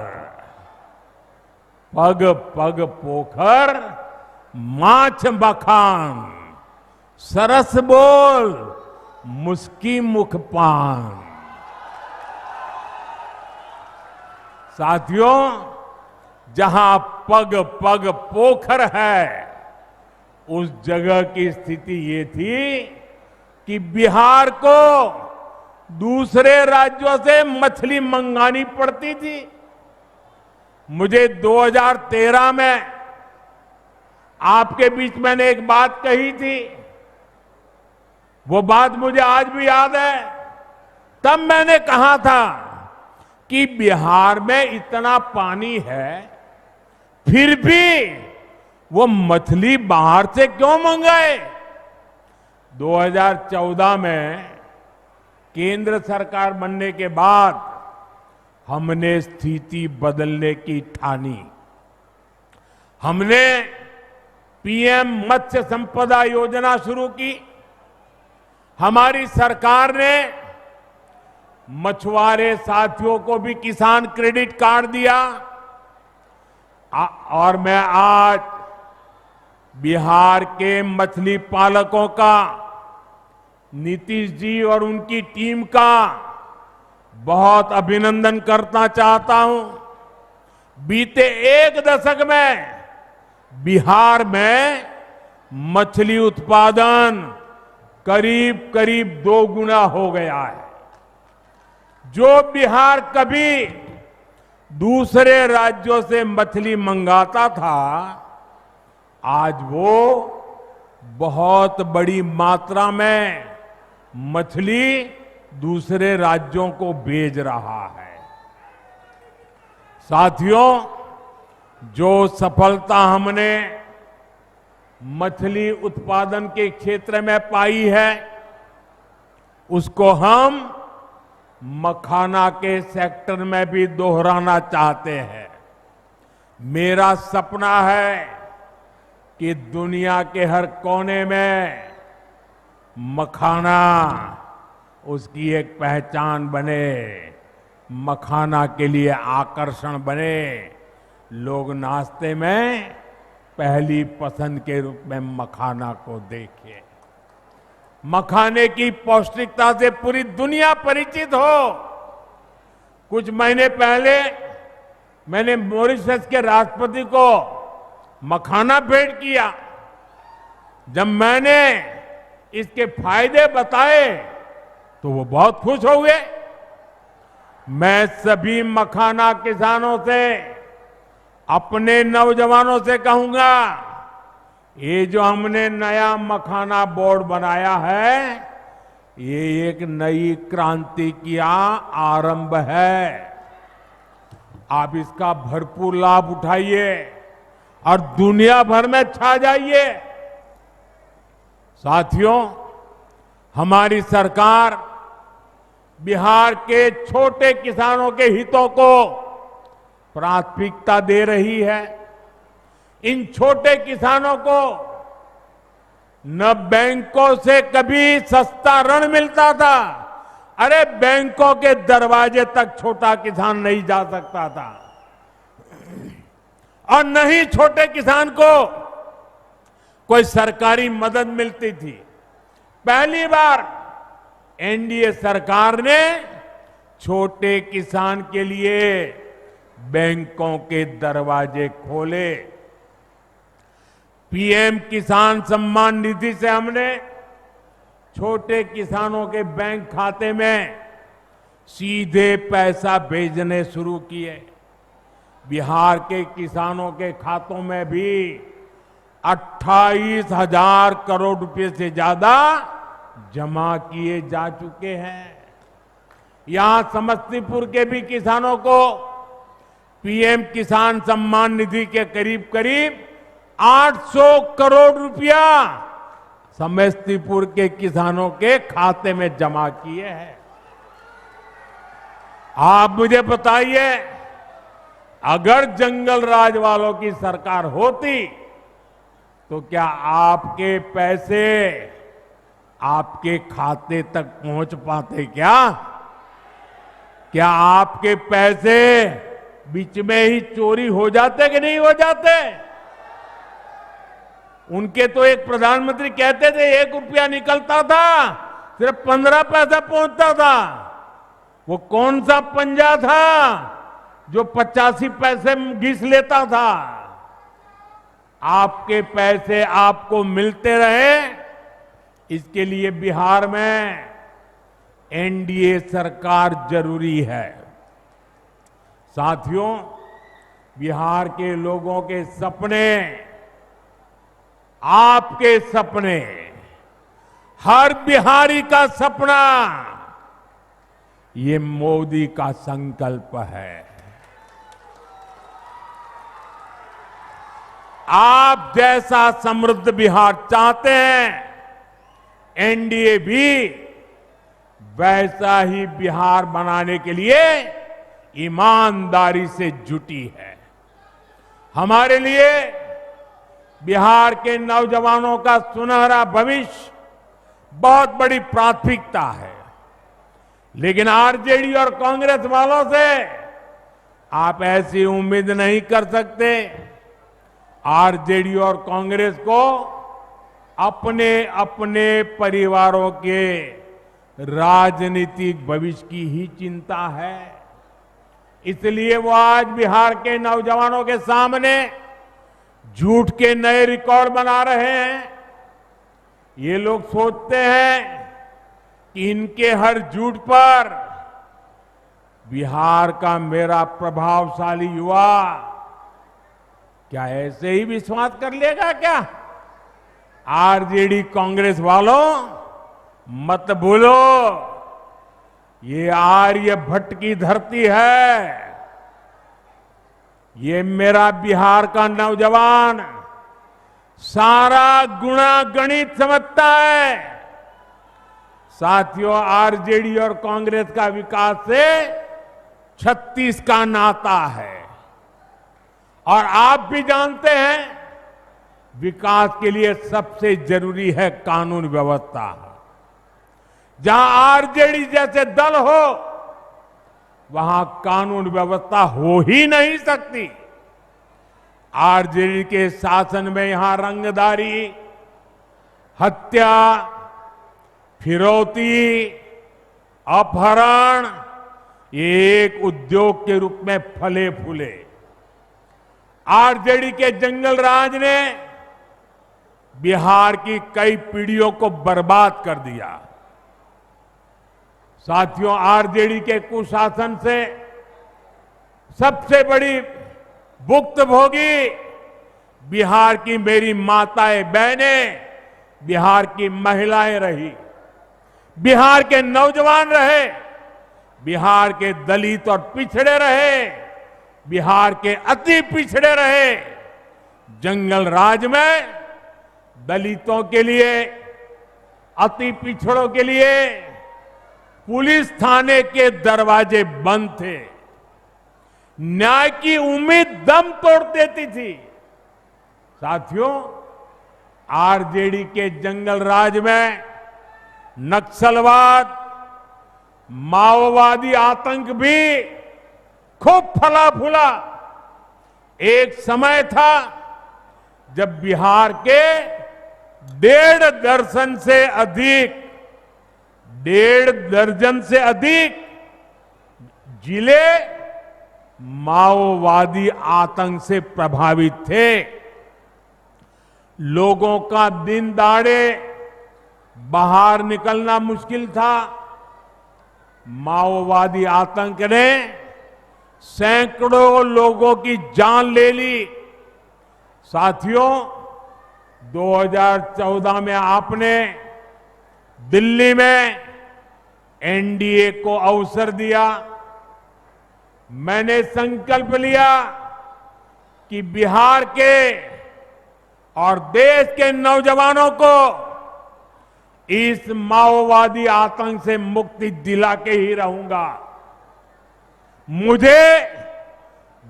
पग पग पोखर माछ बखान, सरस बोल मुस्की मुख पान। साथियों, जहां पग पग पोखर है, उस जगह की स्थिति ये थी कि बिहार को दूसरे राज्यों से मछली मंगानी पड़ती थी। मुझे 2013 में आपके बीच मैंने एक बात कही थी, वो बात मुझे आज भी याद है। तब मैंने कहा था कि बिहार में इतना पानी है, फिर भी वो मछली बाहर से क्यों मंगाए। 2014 में केंद्र सरकार बनने के बाद हमने स्थिति बदलने की ठानी। हमने पीएम मत्स्य संपदा योजना शुरू की। हमारी सरकार ने मछुआरे साथियों को भी किसान क्रेडिट कार्ड दिया। और मैं आज बिहार के मछली पालकों का, नीतीश जी और उनकी टीम का बहुत अभिनंदन करना चाहता हूं। बीते 1 दशक में बिहार में मछली उत्पादन करीब करीब 2 गुना हो गया है। जो बिहार कभी दूसरे राज्यों से मछली मंगाता था, आज वो बहुत बड़ी मात्रा में मछली दूसरे राज्यों को भेज रहा है। साथियों, जो सफलता हमने मछली उत्पादन के क्षेत्र में पाई है, उसको हम मखाना के सेक्टर में भी दोहराना चाहते हैं। मेरा सपना है कि दुनिया के हर कोने में मखाना उसकी एक पहचान बने, मखाना के लिए आकर्षण बने, लोग नाश्ते में पहली पसंद के रूप में मखाना को देखें। मखाने की पौष्टिकता से पूरी दुनिया परिचित हो। कुछ महीने पहले मैंने मॉरिशस के राष्ट्रपति को मखाना भेंट किया। जब मैंने इसके फायदे बताए तो वो बहुत खुश हो गए। मैं सभी मखाना किसानों से, अपने नौजवानों से कहूंगा, ये जो हमने नया मखाना बोर्ड बनाया है, ये एक नई क्रांति की आरंभ है। आप इसका भरपूर लाभ उठाइए और दुनिया भर में छा जाइए। साथियों, हमारी सरकार बिहार के छोटे किसानों के हितों को प्राथमिकता दे रही है। इन छोटे किसानों को न बैंकों से कभी सस्ता ऋण मिलता था, अरे बैंकों के दरवाजे तक छोटा किसान नहीं जा सकता था, और न ही छोटे किसान को कोई सरकारी मदद मिलती थी। पहली बार एनडीए सरकार ने छोटे किसान के लिए बैंकों के दरवाजे खोले। पीएम किसान सम्मान निधि से हमने छोटे किसानों के बैंक खाते में सीधे पैसा भेजने शुरू किए। बिहार के किसानों के खातों में भी 28,000 करोड़ रुपए से ज्यादा जमा किए जा चुके हैं। यहां समस्तीपुर के भी किसानों को पीएम किसान सम्मान निधि के करीब करीब 800 करोड़ रुपया समस्तीपुर के किसानों के खाते में जमा किए हैं। आप मुझे बताइए, अगर जंगल राज वालों की सरकार होती तो क्या आपके पैसे आपके खाते तक पहुंच पाते? क्या आपके पैसे बीच में ही चोरी हो जाते कि नहीं हो जाते? उनके तो एक प्रधानमंत्री कहते थे 1 रुपया निकलता था, सिर्फ 15 पैसा पहुंचता था। वो कौन सा पंजा था जो 85 पैसे घिस लेता था? आपके पैसे आपको मिलते रहे, इसके लिए बिहार में एनडीए सरकार जरूरी है। साथियों, बिहार के लोगों के सपने, आपके सपने, हर बिहारी का सपना, ये मोदी का संकल्प है। आप जैसा समृद्ध बिहार चाहते हैं, एनडीए भी वैसा ही बिहार बनाने के लिए ईमानदारी से जुटी है। हमारे लिए बिहार के नौजवानों का सुनहरा भविष्य बहुत बड़ी प्राथमिकता है, लेकिन आरजेडी और कांग्रेस वालों से आप ऐसी उम्मीद नहीं कर सकते। आरजेडी और कांग्रेस को अपने अपने परिवारों के राजनीतिक भविष्य की ही चिंता है। इसलिए वो आज बिहार के नौजवानों के सामने झूठ के नए रिकॉर्ड बना रहे हैं। ये लोग सोचते हैं कि इनके हर झूठ पर बिहार का मेरा प्रभावशाली युवा क्या ऐसे ही विश्वास कर लेगा क्या? आरजेडी कांग्रेस वालों, मत भूलो, ये आर्यभट्ट की धरती है। ये मेरा बिहार का नौजवान सारा गुणा गणित समझता है। साथियों, आरजेडी और कांग्रेस का विकास से 36 का नाता है, और आप भी जानते हैं विकास के लिए सबसे जरूरी है कानून व्यवस्था। जहां आरजेडी जैसे दल हो, वहां कानून व्यवस्था हो ही नहीं सकती। आरजेडी के शासन में यहां रंगदारी, हत्या, फिरौती, अपहरण एक उद्योग के रूप में फले फूले। आरजेडी के जंगल राज ने बिहार की कई पीढ़ियों को बर्बाद कर दिया। साथियों, आरजेडी के कुशासन से सबसे बड़ी भुक्तभोगी बिहार की मेरी माताएं बहनें, बिहार की महिलाएं रही, बिहार के नौजवान रहे, बिहार के दलित और पिछड़े रहे, बिहार के अति पिछड़े रहे। जंगल राज में दलितों के लिए, अति पिछड़ों के लिए पुलिस थाने के दरवाजे बंद थे। न्याय की उम्मीद दम तोड़ देती थी। साथियों, आरजेडी के जंगल राज में नक्सलवाद, माओवादी आतंक भी खूब फला फूला। एक समय था जब बिहार के 1.5 दर्जन से अधिक जिले माओवादी आतंक से प्रभावित थे। लोगों का दिन दहाड़े बाहर निकलना मुश्किल था। माओवादी आतंक ने सैकड़ों लोगों की जान ले ली। साथियों, 2014 में आपने दिल्ली में एनडीए को अवसर दिया। मैंने संकल्प लिया कि बिहार के और देश के नौजवानों को इस माओवादी आतंक से मुक्ति दिला के ही रहूंगा। मुझे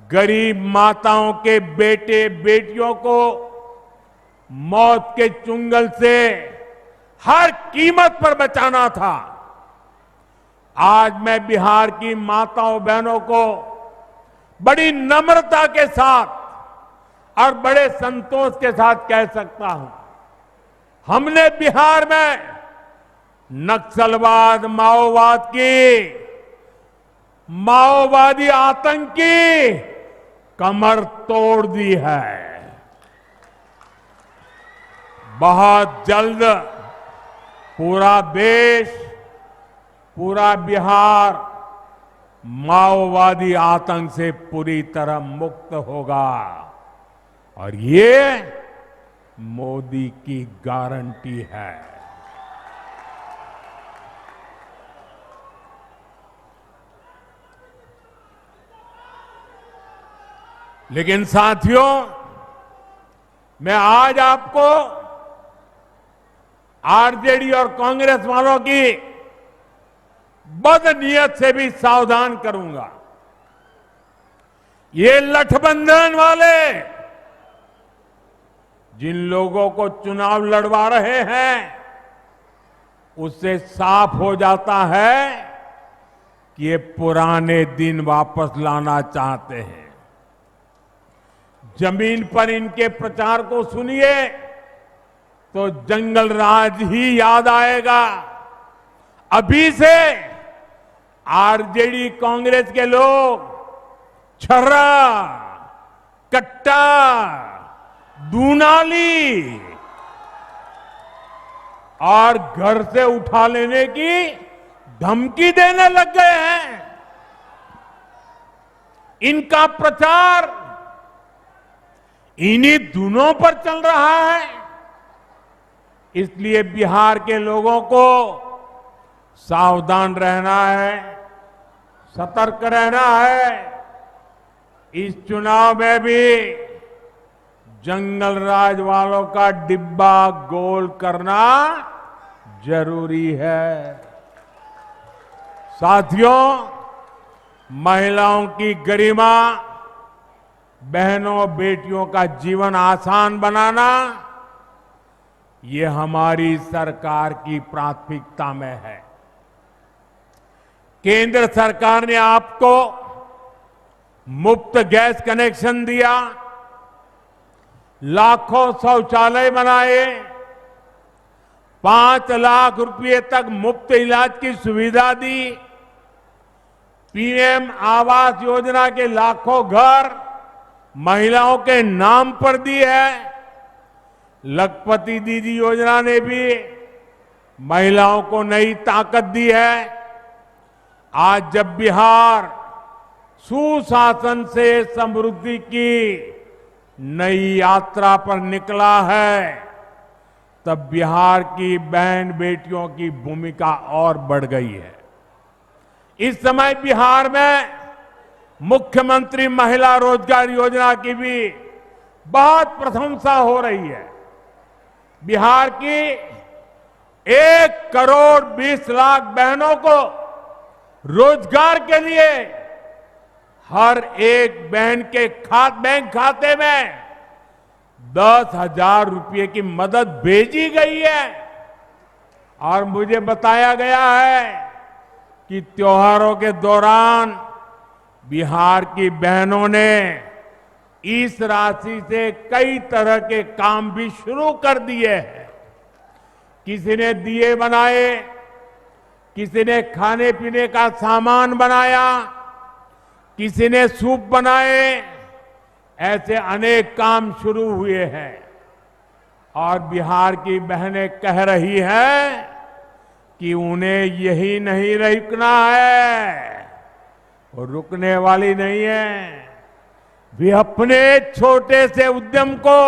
गरीब माताओं के बेटे बेटियों को मौत के चुंगल से हर कीमत पर बचाना था। आज मैं बिहार की माताओं बहनों को बड़ी नम्रता के साथ और बड़े संतोष के साथ कह सकता हूं, हमने बिहार में नक्सलवाद, माओवादी आतंक की कमर तोड़ दी है। बहुत जल्द पूरा देश, पूरा बिहार माओवादी आतंक से पूरी तरह मुक्त होगा और ये मोदी की गारंटी है। लेकिन साथियों, मैं आज आपको आरजेडी और कांग्रेस वालों की बदनीयत से भी सावधान करूंगा। ये लठबंधन वाले जिन लोगों को चुनाव लड़वा रहे हैं, उससे साफ हो जाता है कि ये पुराने दिन वापस लाना चाहते हैं। जमीन पर इनके प्रचार को सुनिए तो जंगल राज ही याद आएगा। अभी से आरजेडी कांग्रेस के लोग छर्रा, कट्टा, दूनाली और घर से उठा लेने की धमकी देने लग गए हैं। इनका प्रचार इन्हीं दोनों पर चल रहा है। इसलिए बिहार के लोगों को सावधान रहना है, सतर्क रहना है। इस चुनाव में भी जंगल राज वालों का डिब्बा गोल करना जरूरी है। साथियों, महिलाओं की गरिमा, बहनों बेटियों का जीवन आसान बनाना, ये हमारी सरकार की प्राथमिकता में है। केंद्र सरकार ने आपको मुफ्त गैस कनेक्शन दिया, लाखों शौचालय बनाए, 5 लाख रुपए तक मुफ्त इलाज की सुविधा दी, पीएम आवास योजना के लाखों घर महिलाओं के नाम पर दिए है। लखपति दीदी योजना ने भी महिलाओं को नई ताकत दी है। आज जब बिहार सुशासन से समृद्धि की नई यात्रा पर निकला है, तब बिहार की बहन बेटियों की भूमिका और बढ़ गई है। इस समय बिहार में मुख्यमंत्री महिला रोजगार योजना की भी बहुत प्रशंसा हो रही है। बिहार की 1,20,00,000 बहनों को रोजगार के लिए हर एक बहन के बैंक खाते में 10,000 रुपये की मदद भेजी गई है। और मुझे बताया गया है कि त्योहारों के दौरान बिहार की बहनों ने इस राशि से कई तरह के काम भी शुरू कर दिए हैं। किसी ने दिए बनाए, किसी ने खाने पीने का सामान बनाया, किसी ने सूप बनाए, ऐसे अनेक काम शुरू हुए हैं। और बिहार की बहनें कह रही हैं कि उन्हें यही नहीं रुकना है, और रुकने वाली नहीं है। वे अपने छोटे से उद्यम को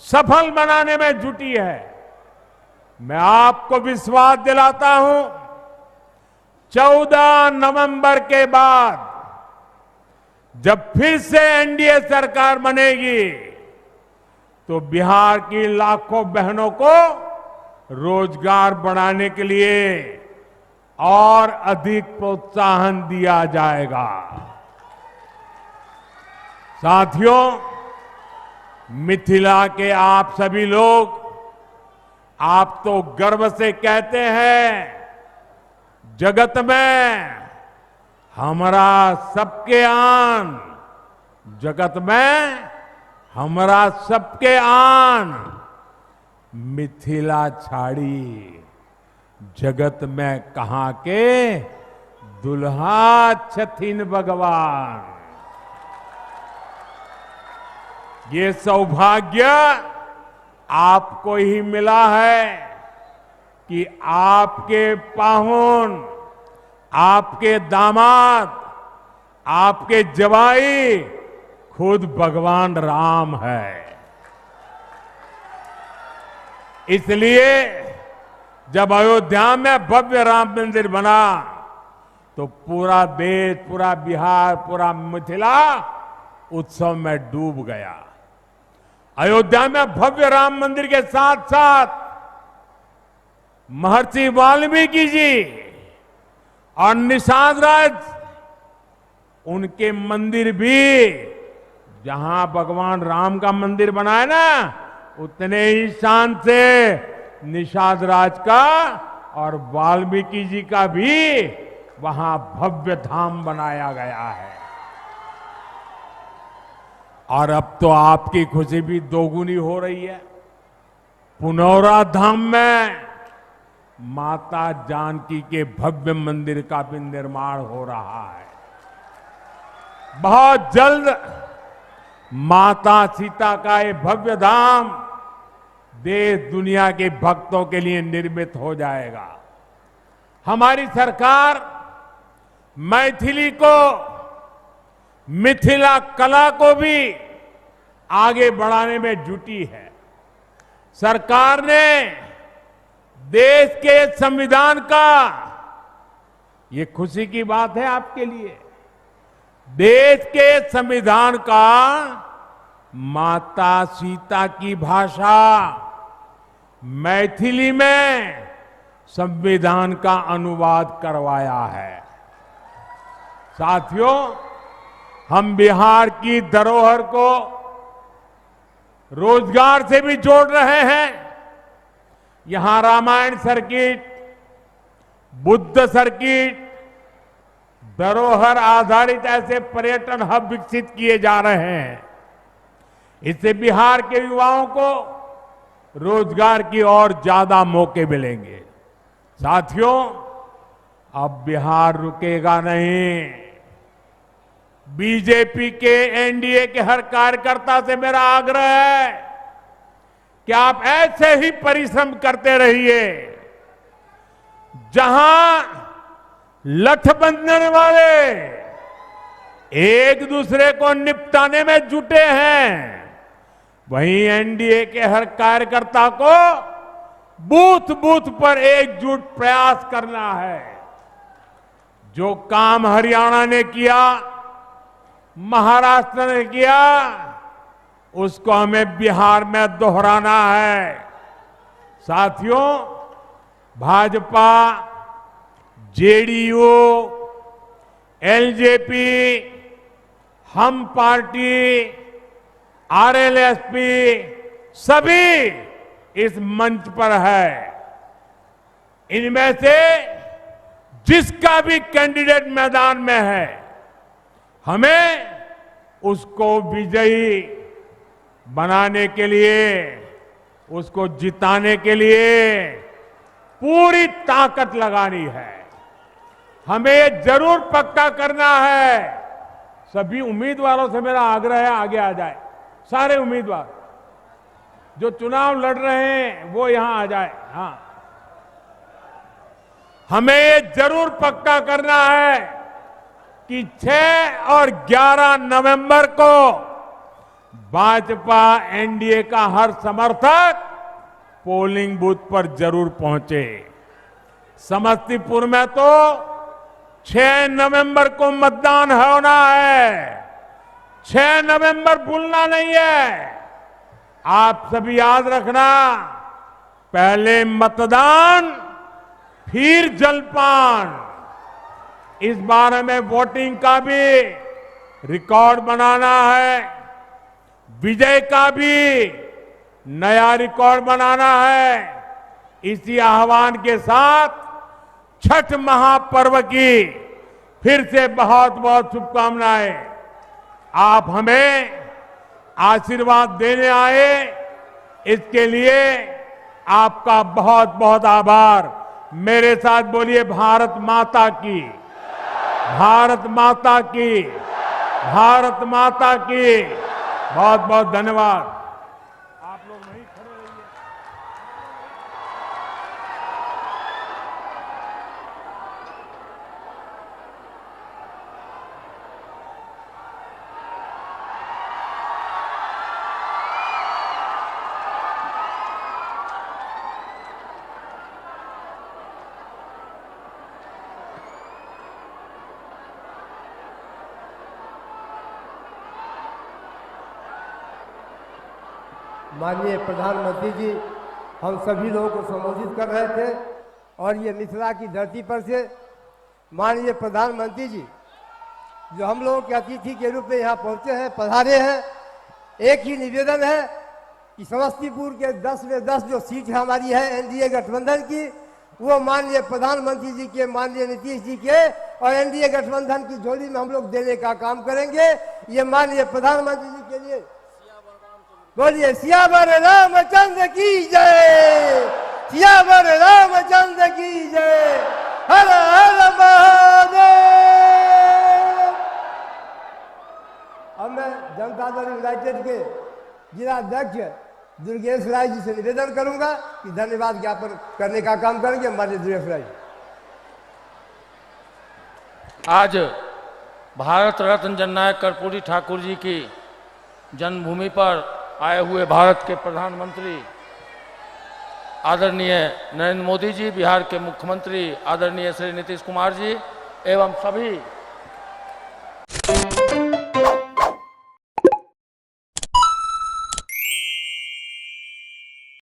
सफल बनाने में जुटी है। मैं आपको विश्वास दिलाता हूं, 14 नवंबर के बाद जब फिर से एनडीए सरकार बनेगी, तो बिहार की लाखों बहनों को रोजगार बढ़ाने के लिए और अधिक प्रोत्साहन दिया जाएगा। साथियों, मिथिला के आप सभी लोग, आप तो गर्व से कहते हैं, जगत में हमारा सबके आन, जगत में हमारा सबके आन, मिथिला छाड़ी जगत में कहां के दुल्हा छथिन भगवान। ये सौभाग्य आपको ही मिला है कि आपके पाहुन, आपके दामाद, आपके जवाई खुद भगवान राम है। इसलिए जब अयोध्या में भव्य राम मंदिर बना, तो पूरा देश, पूरा बिहार, पूरा मिथिला उत्सव में डूब गया। अयोध्या में भव्य राम मंदिर के साथ साथ महर्षि वाल्मीकि जी और निषाद राज, उनके मंदिर भी, जहां भगवान राम का मंदिर बना है ना, उतने ही शान से निषाद राज का और वाल्मीकि जी का भी वहां भव्य धाम बनाया गया है। और अब तो आपकी खुशी भी दोगुनी हो रही है। पुनौरा धाम में माता जानकी के भव्य मंदिर का भी निर्माण हो रहा है। बहुत जल्द माता सीता का ये भव्य धाम देश दुनिया के भक्तों के लिए निर्मित हो जाएगा। हमारी सरकार मैथिली को, मिथिला कला को भी आगे बढ़ाने में जुटी है। सरकार ने देश के संविधान का, ये खुशी की बात है आपके लिए, देश के संविधान का माता सीता की भाषा मैथिली में संविधान का अनुवाद करवाया है। साथियों, हम बिहार की धरोहर को रोजगार से भी जोड़ रहे हैं। यहां रामायण सर्किट, बुद्ध सर्किट, धरोहर आधारित ऐसे पर्यटन हब विकसित किए जा रहे हैं। इससे बिहार के युवाओं को रोजगार की और ज्यादा मौके मिलेंगे। साथियों, अब बिहार रुकेगा नहीं। बीजेपी के, एनडीए के हर कार्यकर्ता से मेरा आग्रह है कि आप ऐसे ही परिश्रम करते रहिए। जहां लठ बंधने वाले एक दूसरे को निपटाने में जुटे हैं, वहीं एनडीए के हर कार्यकर्ता को बूथ बूथ पर एकजुट प्रयास करना है। जो काम हरियाणा ने किया, महाराष्ट्र ने किया, उसको हमें बिहार में दोहराना है। साथियों, भाजपा, जेडीयू, एलजेपी, हम पार्टी, आरएलएसपी सभी इस मंच पर है। इनमें से जिसका भी कैंडिडेट मैदान में है, हमें उसको विजयी बनाने के लिए, उसको जिताने के लिए पूरी ताकत लगानी है। हमें ये जरूर पक्का करना है। सभी उम्मीदवारों से मेरा आग्रह है, आगे आ जाए। सारे उम्मीदवार जो चुनाव लड़ रहे हैं वो यहां आ जाए। हाँ, हमें ये जरूर पक्का करना है कि 6 और 11 नवंबर को भाजपा एनडीए का हर समर्थक पोलिंग बूथ पर जरूर पहुंचे। समस्तीपुर में तो 6 नवंबर को मतदान होना है। 6 नवंबर भूलना नहीं है। आप सभी याद रखना, पहले मतदान फिर जलपान। इस बार हमें वोटिंग का भी रिकॉर्ड बनाना है, विजय का भी नया रिकॉर्ड बनाना है। इसी आह्वान के साथ छठ महापर्व की फिर से बहुत बहुत शुभकामनाएं। आप हमें आशीर्वाद देने आए, इसके लिए आपका बहुत बहुत आभार। मेरे साथ बोलिए, भारत माता की, भारत माता की, भारत माता की। बहुत बहुत धन्यवाद। आप लोग वहीं खड़े रहिए। माननीय प्रधानमंत्री जी हम सभी लोगों को संबोधित कर रहे थे, और ये मिथिला की धरती पर से माननीय प्रधानमंत्री जी जो हम लोगों के अतिथि के रूप में यहाँ पहुँचे हैं, पधारे हैं। एक ही निवेदन है कि समस्तीपुर के 10 में 10 जो सीट हमारी है एनडीए गठबंधन की, वो माननीय प्रधानमंत्री जी के, माननीय नीतीश जी के और एनडीए गठबंधन की झोली में हम लोग देने का काम करेंगे। ये माननीय प्रधानमंत्री जी के लिए बोलिए, सियावर रामचंद्र की जय, सियावर रामचंद्र की जय, हर हर महादेव। अब मैं जनता दल यूनाइटेड के जिला अध्यक्ष दुर्गेश राय जी से निवेदन करूंगा कि धन्यवाद ज्ञापन करने का काम करेंगे। माननीय दुर्गेश राय जी। आज भारत रत्न जननायक कर्पूरी ठाकुर जी की जन्मभूमि पर आए हुए भारत के प्रधानमंत्री आदरणीय नरेंद्र मोदी जी, बिहार के मुख्यमंत्री आदरणीय श्री नीतीश कुमार जी एवं सभी